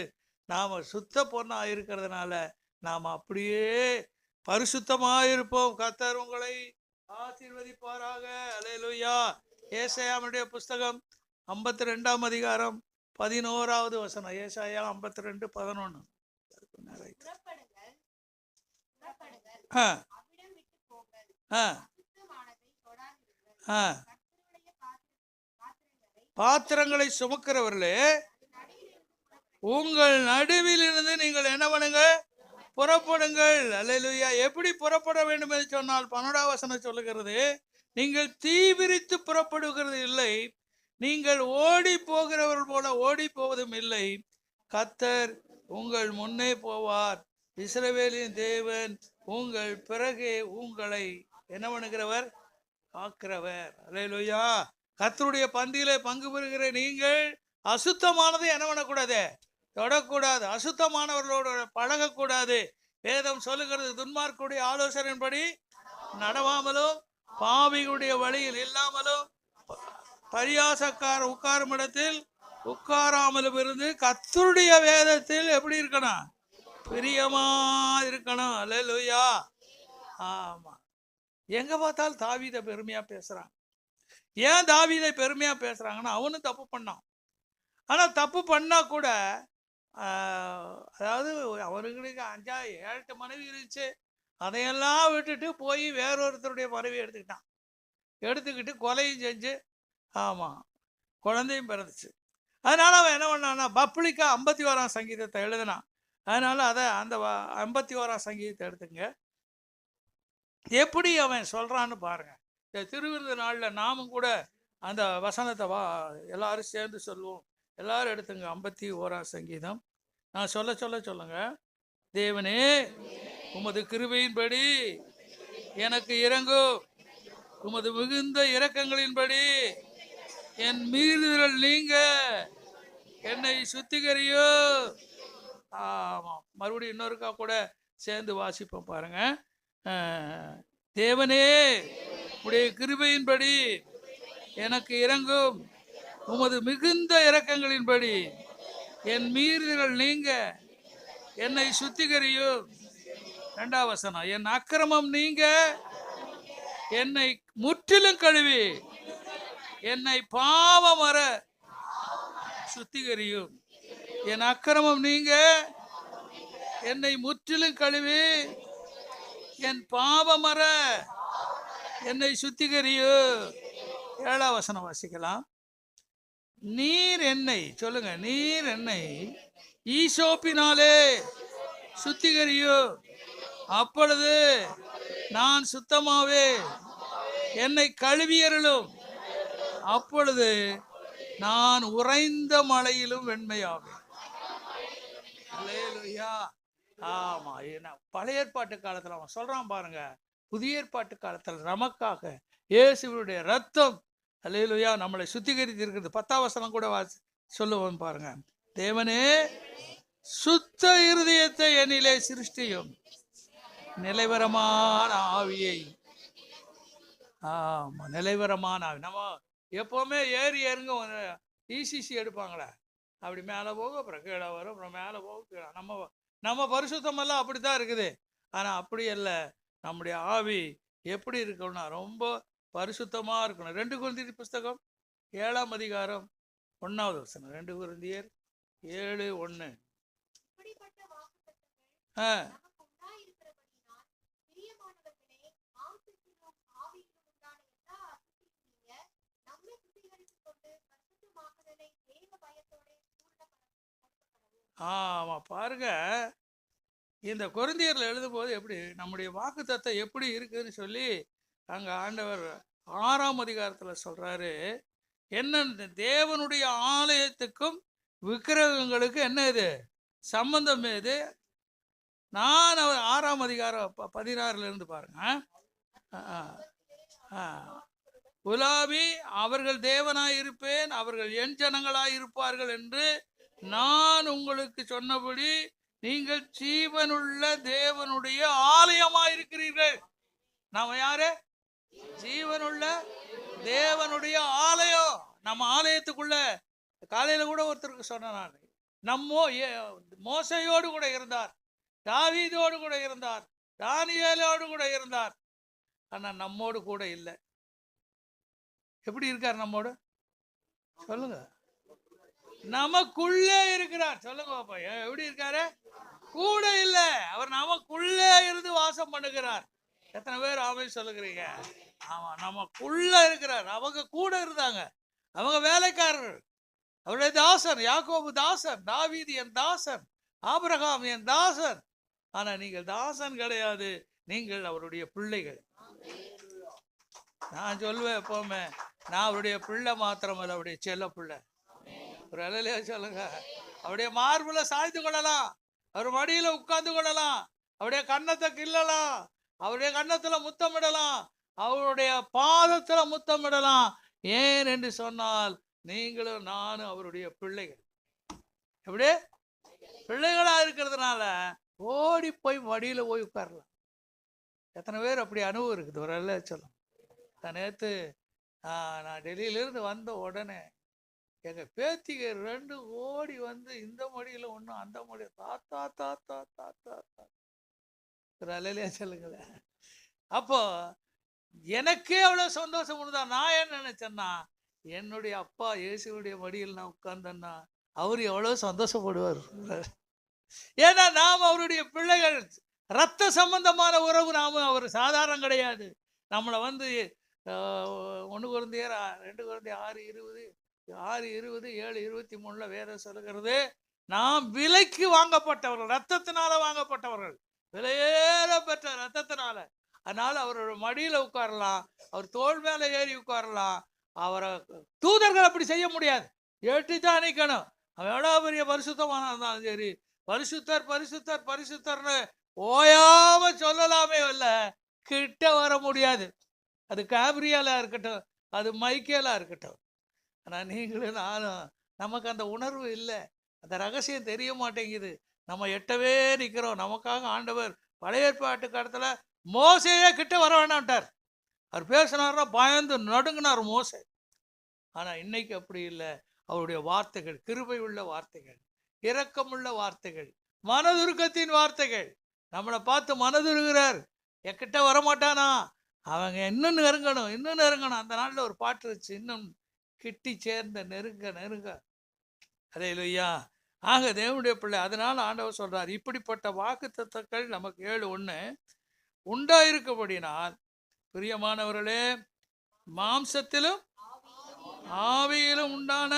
நாம் சுத்த பொண்ணாக இருக்கிறதுனால நாம் அப்படியே பரிசுத்தமாக இருப்போம். கர்த்தர் உங்களை ஆசீர்வதிப்பாராக. அல்லேலூயா. ஏசாயாவுடைய புஸ்தகம் 52ஆம் அதிகாரம் 11வது வசனம். ஏசாயா 52:11. பாத்திரங்களை சுமக்கிறவர்களே, உங்கள் நடுவில் இருந்து நீங்கள் என்ன பண்ணுங்க, புறப்படுங்கள். அல்லேலூயா. எப்படி புறப்பட வேண்டும் என்று சொன்னால் 12ஆம் வசனம் சொல்லுகிறது, நீங்கள் தீவிரித்து புறப்படுகிறது இல்லை, நீங்கள் ஓடி போகிறவர்கள் போல ஓடி போவதும் இல்லை. கர்த்தர் உங்கள் முன்னே போவார். இஸ்ரவேலின் தேவன் உங்கள் பிறகே உங்களை என்ன பண்ணுகிறவர், காக்கிறவர். அல்லேலூயா. கர்த்தருடைய பந்தியிலே பங்கு பெறுகிற நீங்கள் அசுத்தமானது என்ன பண்ணக்கூடாது, தொடக்கூடாது. அசுத்தமானவர்களோடு பழகக்கூடாது. வேதம் சொல்லுகிறது, துன்மார்க்குடைய ஆலோசனையின்படி நடவாமலும் பாவிகளுடைய வழியில் இல்லாமலும் பரியாசக்கார உட்காரும் இடத்தில் உட்காராமலும் இருந்து கர்த்தருடைய வேதத்தில் எப்படி இருக்கணும், பிரியமா இருக்கணும். அல்லேலூயா. ஆமா, எங்க பார்த்தாலும் தாவீதை பெருமையா பேசுறாங்க. ஏன் தாவீதை பெருமையா பேசுறாங்கன்னா, அவனும் தப்பு பண்ணான். ஆனா தப்பு பண்ணா கூட அதாவது அவர்களுக்கு 5-7 மனைவி இருந்துச்சு, அதையெல்லாம் விட்டுட்டு போய் வேறொருத்தருடைய மனைவி எடுத்துக்கிட்டு கொலையும் செஞ்சு, ஆமாம், குழந்தையும் பிறந்துச்சு. அதனால அவன் என்ன பண்ணான்னா பப்ளிக்கா 51ஆம் சங்கீதத்தை எழுதினான். அதனால அதை அந்த 51ஆம் சங்கீதத்தை எடுத்துங்க. எப்படி அவன் சொல்றான்னு பாருங்க. இந்த திருவிருந்த நாளில் நாமும் கூட அந்த வசனத்தை எல்லாரும் சேர்ந்து சொல்லுவோம். எல்லாரும் எடுத்துங்க 51ஆம் சங்கீதம். நான் சொல்ல சொல்லுங்க. தேவனே, உமது கிருபையின்படி எனக்கு இறங்கும், உமது மிகுந்த இரக்கங்களின்படி என் மீறுதல் நீங்க என்னை சுத்திகரியோ. ஆமாம், மறுபடியும் இன்னொருக்கா கூட சேர்ந்து வாசிப்போம் பாருங்க. தேவனே, உடைய கிருபையின்படி எனக்கு இறங்கும், உமது மிகுந்த இரக்கங்களின்படி என் மீறுதல் நீங்க என்னை சுத்திகரியும். 2ஆம் வசனம், என் அக்கிரமம் நீங்க என்னை முற்றிலும் கழுவி என்னை பாவமற சுத்திகரியும். என் அக்கிரமம் நீங்க என்னை முற்றிலும் கழுவி என் பாவமற என்னை சுத்திகரியும். 7ஆம் வசனம் வாசிக்கலாம். நீர் என்னை, சொல்லுங்க, நீர் என்னை ஈசோப்பினாலே சுத்திகரியும், அப்பொழுது நான் சுத்தமாவே. என்னை கழுவியருளும், அப்பொழுது நான் உறைந்த மழையிலும் வெண்மையாவேன். அல்லேலூயா. ஆமா, ஏன்னா பழைய ஏற்பாட்டு காலத்துல அவன் சொல்றான் பாருங்க, புதிய ஏற்பாட்டு காலத்துல நமக்காக இயேசுவுடைய ரத்தம், அல்லேலூயா, நம்மளை சுத்திகரித்து இருக்குது. 10ஆம் வசனம் கூட சொல்லுவோம் பாருங்க. தேவனே, சுத்த இருதயத்தை என்னிலே சிருஷ்டியும், நிலைவரமான ஆவியை. ஆமா, நிலைவரமான ஆவி. நம்ம எப்பவுமே ஏறி இறங்க இசிசி எடுப்பாங்களே, அப்படி மேலே போக அப்புறம் கீழே வரும், அப்புறம் மேலே போக கீழே. நம்ம பரிசுத்தமெல்லாம் அப்படித்தான் இருக்குது. ஆனால் அப்படி அல்ல, நம்முடைய ஆவி எப்படி இருக்கணும்னா ரொம்ப பரிசுத்தமாக இருக்கணும். 2 கொரிந்தியர் புஸ்தகம் 7ஆம் அதிகாரம் 1வது வசனம். 2 கொரிந்தியர் 7:1. ஆமா, பாருங்க, இந்த கொரிந்தியர்ல எழுதும் போது எப்படி நம்முடைய வாக்குத்தத்தம் எப்படி இருக்குன்னு சொல்லி அங்க ஆண்டவர் 6ஆம் அதிகாரத்துல சொல்றாரு. என்ன, தேவனுடைய ஆலயத்துக்கும் விக்கிரகங்களுக்கு என்ன இது சம்பந்தம்? இது நான் அவர் 6ஆம் அதிகாரம் 16 இருந்து பாருங்க. உலாவி அவர்கள் தேவனாய் இருப்பேன், அவர்கள் என் ஜனங்களாய் இருப்பார்கள் என்று நான் உங்களுக்கு சொன்னபடி நீங்கள் ஜீவனுள்ள தேவனுடைய ஆலயமாய் இருக்கிறீர்கள். நாம யாரு? ஜீவனுள்ள தேவனுடைய ஆலயம். நம்ம ஆலயத்துக்குள்ள காலையில கூட ஒருத்தருக்கு சொன்ன, நான் மோசையோடு கூட இருந்தார், தாவீதோடு கூட இருந்தார், தானியேலோடு கூட இருந்தார். ஆனா நம்மோடு கூட இல்லை. எப்படி இருக்கார் நம்மோடு? சொல்லுங்க. நமக்குள்ளே இருக்கிறார். சொல்லுங்க பாப்பா, எப்படி இருக்காரு? கூட இல்லை, அவர் நமக்குள்ளே இருந்து வாசம் பண்ணுகிறார். எத்தனை பேர் ஆமென் சொல்லுகிறீங்க? ஆமா, நமக்குள்ள இருக்கிறார். அவங்க கூட இருந்தாங்க, அவங்க வேலைக்காரர். அவருடைய தாசன் யாக்கோபு தாசன், தாவீது என் தாசன், ஆபிரகாம் என் தாசன். ஆனா நீங்கள் தாசன் கிடையாது, நீங்கள் அவருடைய பிள்ளைகள். நான் சொல்லுவேன் எப்பவுமே, நான் அவருடைய பிள்ளை மாத்திரமல்ல, அவருடைய செல்ல பிள்ளை. ஒரு அலையிலே சொல்லுங்க. அவருடைய மார்புல சாய்ந்து கொள்ளலாம், அவர் மடியில உட்கார்ந்து கொள்ளலாம், அவருடைய கன்னத்தை கிள்ளலாம், அவருடைய கன்னத்துல முத்தமிடலாம், அவருடைய பாதத்துல முத்தமிடலாம். ஏன் என்று சொன்னால் நீங்களும் நானும் அவருடைய பிள்ளைகள். எப்படி பிள்ளைகளா இருக்கிறதுனால ஓடி போய் மடியில போய் உட்காரலாம். எத்தனை பேர் அப்படி அனுபவம் இருக்குது? ஒரு அல்ல சொல்லும். நேற்று நான் டெல்லியிலிருந்து வந்த உடனே எங்க பேத்திக 2 ஓடி வந்து இந்த மடியில ஒன்றும் அந்த மடியில தாத்தா தாத்தா தாத்தா தாத்தா. ஒரு அலையிலே சொல்லுங்களேன். அப்போ எனக்கே அவ்வளவு சந்தோஷம் உண்டுதா. நான் என்ன நினைச்சேன்னா, என்னுடைய அப்பா இயேசுடைய மடியில் நான் உட்கார்ந்தேன்னா அவர் எவ்வளவு சந்தோஷப்படுவார். ஏன்னா நாம் அவருடைய பிள்ளைகள், ரத்த சம்பந்தமான உறவு. நாம அவர் சாதாரணம் கிடையாது. நம்மளை வந்து 1 கொரிந்தியர் 2 கொரிந்தியர் 6:20 6:20, 7:23 வேதம் சொல்லுகிறது, நாம் விலைக்கு வாங்கப்பட்டவர்கள், ரத்தத்தினால வாங்கப்பட்டவர்கள், விலையேற பெற்ற ரத்தத்தினால. அதனால அவரோட மடியில உட்காரலாம், அவர் தோள் மேல ஏறி உட்காரலாம். அவரை தூதர்கள் அப்படி செய்ய முடியாது, எட்டித்தான் நிற்கணும். அவன் எவ்வளவு பெரிய பரிசுத்தமான இருந்தாலும் சரி, பரிசுத்தர் பரிசுத்தர் பரிசுத்தர்னு ஓயாம சொல்லலாமே இல்ல, கிட்ட வர முடியாது. அது காப்ரியாலா இருக்கட்டும், அது மைக்கேலா இருக்கட்டும். ஆனா நீங்களும் நானும், நமக்கு அந்த உணர்வு இல்லை, அந்த ரகசியம் தெரிய மாட்டேங்குது. நம்ம எட்டவே நிற்கிறோம். நமக்காக ஆண்டவர் பழைய ஏற்பாட்டு காலத்துல மோசையே கிட்ட வர வேண்டாம்ட்டார். அவர் பேசினார்னா பயந்து நடுங்கினார் மோசே. ஆனா இன்னைக்கு அப்படி இல்லை. அவருடைய வார்த்தைகள் கிருபை உள்ள வார்த்தைகள், இரக்கமுள்ள வார்த்தைகள், மனதுருக்கத்தின் வார்த்தைகள். நம்மளை பார்த்து மனதுருகிறார், என்கிட்ட வரமாட்டானா, அவங்க இன்னும் நெருங்கணும், இன்னும் நெருங்கணும். அந்த நாளில் ஒரு பாட்டு வச்சு, இன்னும் கிட்டி சேர்ந்த நெருங்க நெருங்க. அல்லேலூயா. ஆக தேவனுடைய பிள்ளை, அதனால ஆண்டவர் சொல்றார், இப்படிப்பட்ட வாக்குத்தத்தங்கள் நமக்கு 7:1 உண்டாயிருக்கபடினால் பிரியமானவர்களே, மாம்சத்திலும் ஆவியிலும் உண்டான.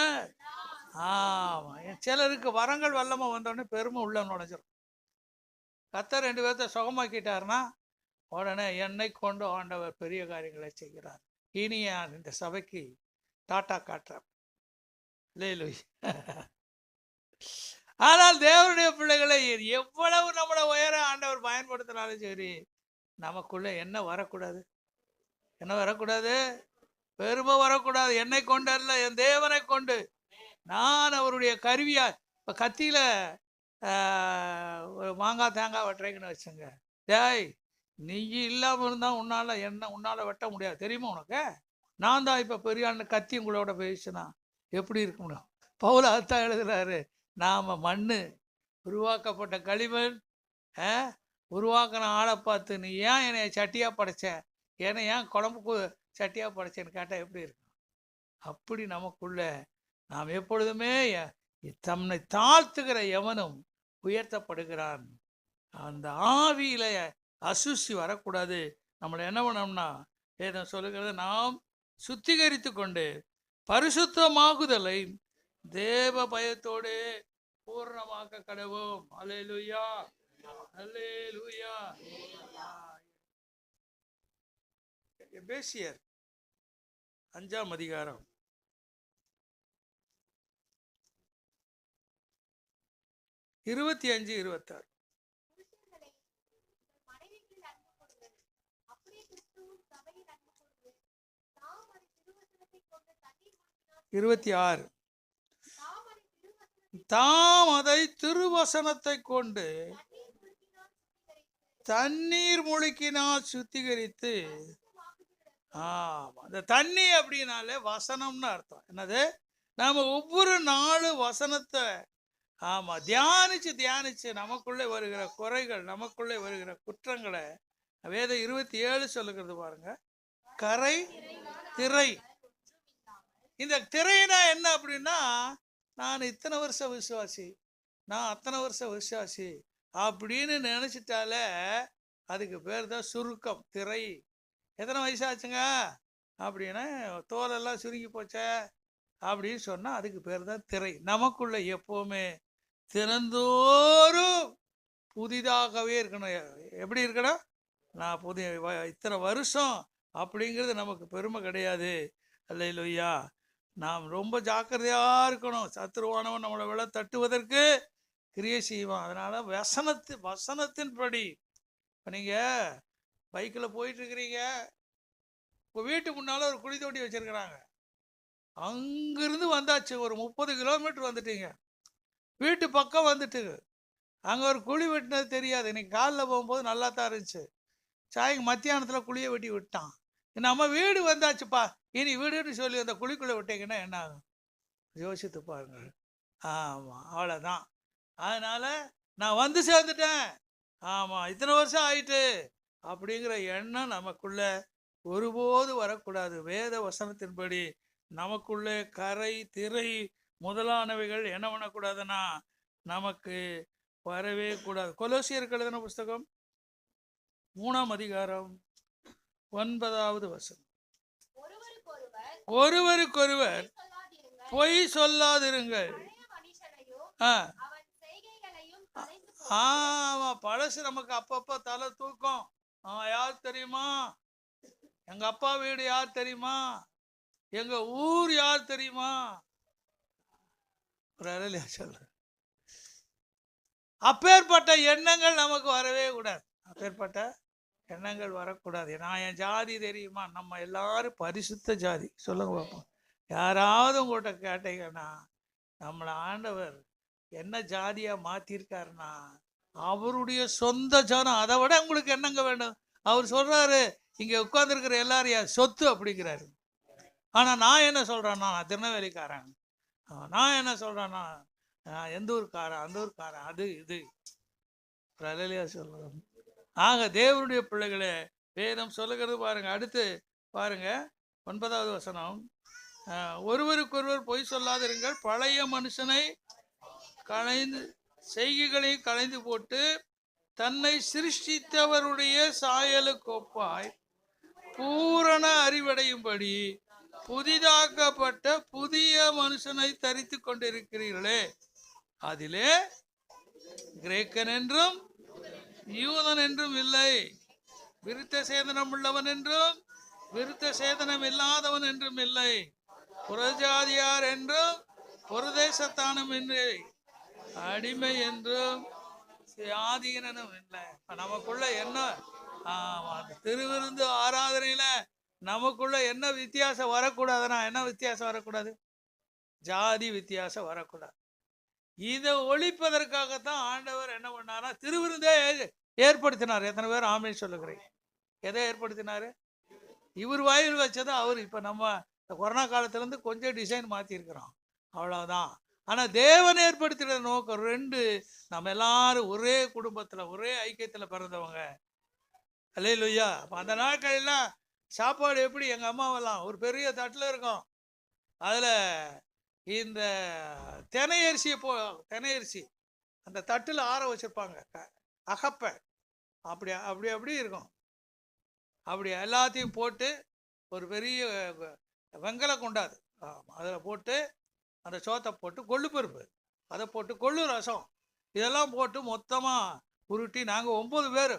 ஆமா, சிலருக்கு வரங்கள் வல்லமா வந்தோடனே பெருமை உள்ள நுழைஞ்சிடும். கர்த்தர் 2 பேர்த்த சுகமாக்கிட்டாருன்னா உடனே என்னை கொண்டு ஆண்டவர் பெரிய காரியங்களை செய்கிறார், இனி இந்த சபைக்கு டாட்டா காட்டுறார். ஆனால் தேவனுடைய பிள்ளைகளை எவ்வளவு நம்மளை உயர ஆண்டவர் பயன்படுத்தினாலும் சரி, நமக்குள்ள என்ன வரக்கூடாது, என்ன வரக்கூடாது, பெருமை வரக்கூடாது. என்னை கொண்டு அல்ல, என் தேவனை கொண்டு, நான் அவருடைய கருவியா. இப்போ கத்தியில ஒரு மாங்காய் தேங்காய் வெட்டுறீங்கன்னு வச்சுங்க, டேய் நீ இல்லாமல் இருந்தால் உன்னால வெட்ட முடியாது தெரியுமா உனக்கு, நான் தான் இப்போ பெரியான்னு கத்தி உங்களோட பேசினா எப்படி இருக்கணும். பவுல் அதான் எழுதுறாரு, நாம மண்ணு, உருவாக்கப்பட்ட களிமண். உருவாக்கின ஆளை பார்த்து நீ ஏன் என்னை சட்டியா படைச்ச, ஏன்னா ஏன் குழம்புக்கு சட்டியா படைச்சேன்னு கேட்டால் எப்படி இருக்கும். அப்படி நமக்குள்ள நாம் எப்பொழுதுமே தன்னை தாழ்த்துகிற எவனும் உயர்த்தப்படுகிறான். அந்த ஆவியில அசுசி வரக்கூடாது. நம்மளை என்ன பண்ணோம்னா, வேதம் சொல்லுகிறது, நாம் சுத்திகரித்து கொண்டு பரிசுத்தமாகுதலை தேவ பயத்தோடு பூர்ணமாக்க கடவோம். அல்லேலூயா, அல்லேலூயா. எபேசியர் 5ஆம் அதிகாரம் 25-26. தாம் அதை திருவசனத்தை கொண்டு தண்ணீர் முழுக்கினால் சுத்திகரித்து. அந்த தண்ணி அப்படின்னாலே வசனம்னு அர்த்தம். என்னது, நாம ஒவ்வொரு நாளும் வசனத்தை தியானிச்சு நமக்குள்ளே வருகிற குறைகள், நமக்குள்ளே வருகிற குற்றங்களை வேதம் 27 சொல்லுகிறது பாருங்க. கரை திரை. இந்த திரைனா என்ன அப்படின்னா, நான் இத்தனை வருஷம் விசுவாசி, நான் அத்தனை வருஷம் விசுவாசி அப்படின்னு நினைச்சிட்டாலே அதுக்கு பேர் தான் சுருக்கம், திரை. எத்தனை வயசாச்சுங்க அப்படின்னா, தோலெல்லாம் சுருங்கி போச்சே அப்படின்னு சொன்னா அதுக்கு பேர் தான் திரை. நமக்குள்ள எப்பவுமே தினந்தோறும் புதிதாகவே இருக்கணும். எப்படி இருக்கணும், நான் இத்தனை வருஷம் அப்படிங்கிறது நமக்கு பெருமை கிடையாது. அல்லேலூயா. நாம் ரொம்ப ஜாக்கிரதையா இருக்கணும். சத்துருவானவன் நம்மளை விட தட்டுவதற்கு கிரியை செய்வான். அதனால வசனத்தின்படி. இப்போ நீங்க பைக்கில் போயிட்டு இருக்கிறீங்க, இப்போ வீட்டுக்கு முன்னால ஒரு குழி தோண்டி வச்சிருக்கிறாங்க, அங்கிருந்து வந்தாச்சு, ஒரு 30 கிலோமீட்டர் வந்துட்டீங்க, வீட்டு பக்கம் வந்துட்டு அங்கே ஒரு குழி வெட்டினது தெரியாது. இன்னைக்கு காலில் போகும்போது நல்லா தான் இருந்துச்சு, மத்தியானத்தில் குழியை வெட்டி விட்டான். நம்ம வீடு வந்தாச்சுப்பா, இனி வீடுன்னு சொல்லி அந்த குழிக்குள்ளே விட்டீங்கன்னா என்ன ஆகும் யோசித்து பாருங்க. ஆமாம், அவ்வளோதான். அதனால நான் வந்து சேர்ந்துட்டேன், ஆமாம் இத்தனை வருஷம் ஆயிட்டு அப்படிங்கிற எண்ணம் நமக்குள்ள ஒருபோது வரக்கூடாது. வேத வசனத்தின்படி நமக்குள்ளே கரை திரை முதலானவைகள் என்ன பண்ணக்கூடாதுன்னா நமக்கு வரவே கூடாது. கொலோசியருக்கு எழுதின புஸ்தகம் 3ஆம் அதிகாரம் 9வது வசனம். ஒருவருக்கொருவர் பொய் சொல்லாதிருங்கள். ஆமா, பழசு நமக்கு அப்பப்ப தலை தூக்கம். யார் தெரியுமா? எங்க அப்பா வீடு யார் தெரியுமா? எங்க ஊர் யார் தெரியுமா? சொல்ற அப்பேற்பட்ட எண்ணங்கள் நமக்கு வரவே கூடாது. அப்பேற்பட்ட எண்ணங்கள் வரக்கூடாது. நான் என் ஜாதி தெரியுமா? நம்ம எல்லாரும் பரிசுத்த ஜாதி. சொல்லுங்க பார்ப்போம். யாராவது உங்கள்கிட்ட கேட்டீங்கன்னா நம்மளை ஆண்டவர் என்ன ஜாதியா மாத்திருக்காருன்னா அவருடைய சொந்த ஜனம். அதை விட உங்களுக்கு என்னங்க வேணும்? அவர் சொல்றாரு, இங்க உட்கார்ந்துருக்கிற எல்லாரும் என் சொத்து அப்படிங்கிறாரு. ஆனா நான் என்ன சொல்றேன்னா, நான் திருநெல்வேலிக்காரன். நான் என்ன சொல்றேன்னா, எந்த ஊருக்காரன், அந்த ஊருக்காரன், அது இது சொல்றேன். ஆக தேவனுடைய பிள்ளைகளே, வேதம் சொல்லுகிறது பாருங்க. அடுத்து பாருங்க 9வது வசனம். ஒருவருக்கொருவர் பொய் சொல்லாதிருங்கள், பழைய மனுஷனை களைந்து செய்கைகளை களைந்து போட்டு தன்னை சிருஷ்டித்தவருடைய சாயலுக்கு ஒப்பாய் பூரண அறிவடையும்படி புதிதாக்கப்பட்ட புதிய மனுஷனை தரித்து கொண்டிருக்கிறீர்களே, அதிலே கிரேக்கன் என்றும் யூதன் என்றும் இல்லை, விருத்த சேதனம் உள்ளவன் என்றும் விருத்த சேதனம் இல்லாதவன் என்றும் இல்லை, புறஜாதியார் என்றும் புறதேசத்தானும் இல்லை, அடிமை என்றும் ஆதீனனும் இல்லை. நமக்குள்ள என்ன திருவிருந்து ஆராதனையில நமக்குள்ள என்ன வித்தியாசம் வரக்கூடாதுன்னா, என்ன வித்தியாசம் வரக்கூடாது? ஜாதி வித்தியாசம் வரக்கூடாது. இதை ஒழிப்பதற்காகத்தான் ஆண்டவர் என்ன பண்ணாரா, திருவிருந்தே ஏற்படுத்தினார். எத்தனை பேர் ஆமே சொல்லுகிறேன்? எதை ஏற்படுத்தினாரு? இவர் வாயில் வச்சதை அவர் இப்ப நம்ம கொரோனா காலத்துல இருந்து கொஞ்சம் டிசைன் மாத்திருக்கிறோம், அவ்வளவுதான். ஆனா தேவன் ஏற்படுத்தின நோக்கம் ரெண்டு. நம்ம எல்லாரும் ஒரே குடும்பத்துல ஒரே ஐக்கியத்துல பிறந்தவங்க. அல்லேலூயா. அந்த நாட்களெல்லாம் சாப்பாடு எப்படி? எங்க அம்மாவெல்லாம் ஒரு பெரிய தட்டுல இருக்கும், அதுல இந்த தினையரிசியை தினையரிசி அந்த தட்டுல ஆற வச்சிருப்பாங்க, அகப்ப அப்படி அப்படி அப்படி இருக்கும். அப்படி எல்லாத்தையும் போட்டு ஒரு பெரிய வெங்கல கொண்டாது அதில் போட்டு அந்த சோத்தை போட்டு கொள்ளு பருப்பு அதை போட்டு கொள்ளு ரசம் இதெல்லாம் போட்டு மொத்தமாக உருட்டி, நாங்கள் 9 பேர்,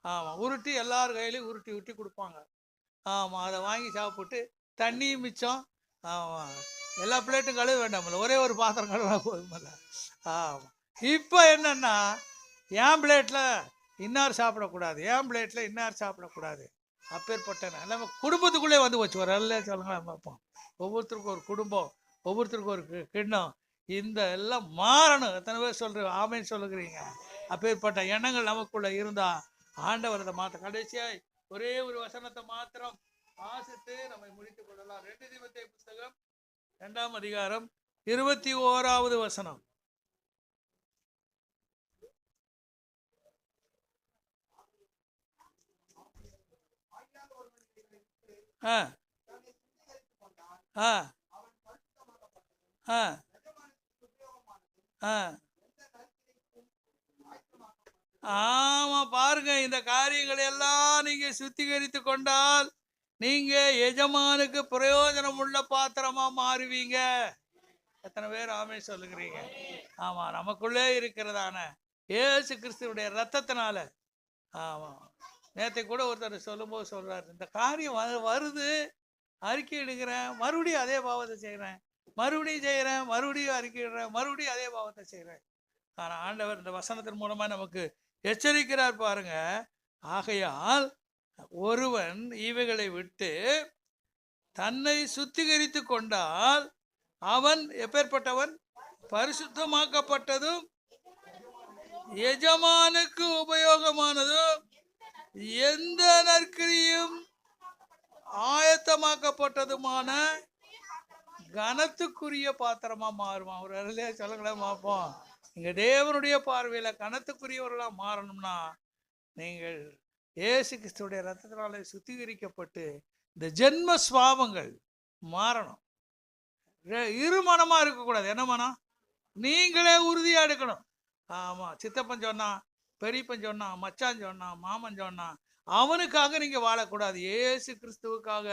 ஆமாம், உருட்டி எல்லார் கையிலையும் உருட்டி உருட்டி கொடுப்பாங்க. ஆமாம், அதை வாங்கி சாப்பிட்டு தண்ணியும் மிச்சம். ஆமாம், எல்லா பிளேட்டும் கழுவ வேண்டாமில்ல, ஒரே ஒரு பாத்திரம் கழுவ போதுமில்ல. ஆமாம். இப்போ என்னன்னா, என் பிளேட்டில் இன்னார் சாப்பிடக்கூடாது, என் பிளேட்டில் இன்னார் சாப்பிடக்கூடாது. அப்பேற்பட்ட நம்ம குடும்பத்துக்குள்ளே வந்து வச்சு ஒரு எல்லாம் சொல்லுங்களேன் பார்ப்போம். ஒவ்வொருத்தருக்கும் ஒரு குடும்பம், ஒவ்வொருத்தருக்கும் ஒரு கிண்ணம். இந்த எல்லாம் மாறணும். எத்தனை பேர் சொல்கிறீங்க? ஆமைன்னு சொல்லுகிறீங்க. அப்பேற்பட்ட எண்ணங்கள் நமக்குள்ள இருந்தா ஆண்டவர் அதை மாற்ற. கடைசியாய் ஒரே ஒரு வசனத்தை மாத்திரம் வாசித்து நம்மை முடித்துக் கொள்ளலாம். 2 தீமோத்தேயு புத்தகம் 2ஆம் அதிகாரம் 21வது வசனம். ஆமா, பாருங்க, இந்த காரியங்களை எல்லாம் நீங்க சுத்திகரித்து கொண்டால் நீங்க எஜமானுக்கு பிரயோஜனம் உள்ள பாத்திரமா மாறுவீங்க. எத்தனை பேர் ஆமே சொல்லுகிறீங்க? ஆமா, நமக்குள்ளே இருக்கிறதான இயேசு கிறிஸ்துவுடைய ரத்தத்தினால. ஆமா, நேற்றை கூட ஒருத்தர் சொல்லும்போது சொல்றாரு, இந்த காரியம் வருது, அறிக்கை எடுக்கிறேன், மறுபடியும் அதே பாவத்தை செய்கிறேன், மறுபடியும் செய்கிறேன், மறுபடியும் அறிக்கையிடுறேன், மறுபடியும் அதே பாவத்தை செய்கிறேன். ஆனால் ஆண்டவர் இந்த வசனத்தின் மூலமா நமக்கு எச்சரிக்கிறார் பாருங்க. ஆகையால் ஒருவன் இவைகளை விட்டு தன்னை சுத்திகரித்து கொண்டால் அவன் எப்பேற்பட்டவன்? பரிசுத்தமாக்கப்பட்டதும் எஜமானுக்கு உபயோகமானதும் எந்த நற்கிரியும் ஆயத்தமாக்கப்பட்டதுமான கனத்துக்குரிய பாத்திரமா மாறுமா? ஒரு அருளையா சொல்லுங்களேன் பார்ப்போம். நீங்க தேவனுடைய பார்வையில கனத்துக்குரியவர்களா மாறணும்னா நீங்கள் இயேசு கிறிஸ்துடைய ரத்தத்தினால சுத்திகரிக்கப்பட்டு இந்த ஜென்ம சுவாபங்கள் மாறணும். இருமனமா இருக்கக்கூடாது. என்ன மனம்? நீங்களே உறுதியா எடுக்கணும். ஆமா, சித்தப்பன் சொன்னா, பெரியப்பன் சொன்னா, மச்சான் சொன்னா, மாமன் சொன்னா, அவனுக்காக நீங்க வாழக்கூடாது. இயேசு கிறிஸ்துவுக்காக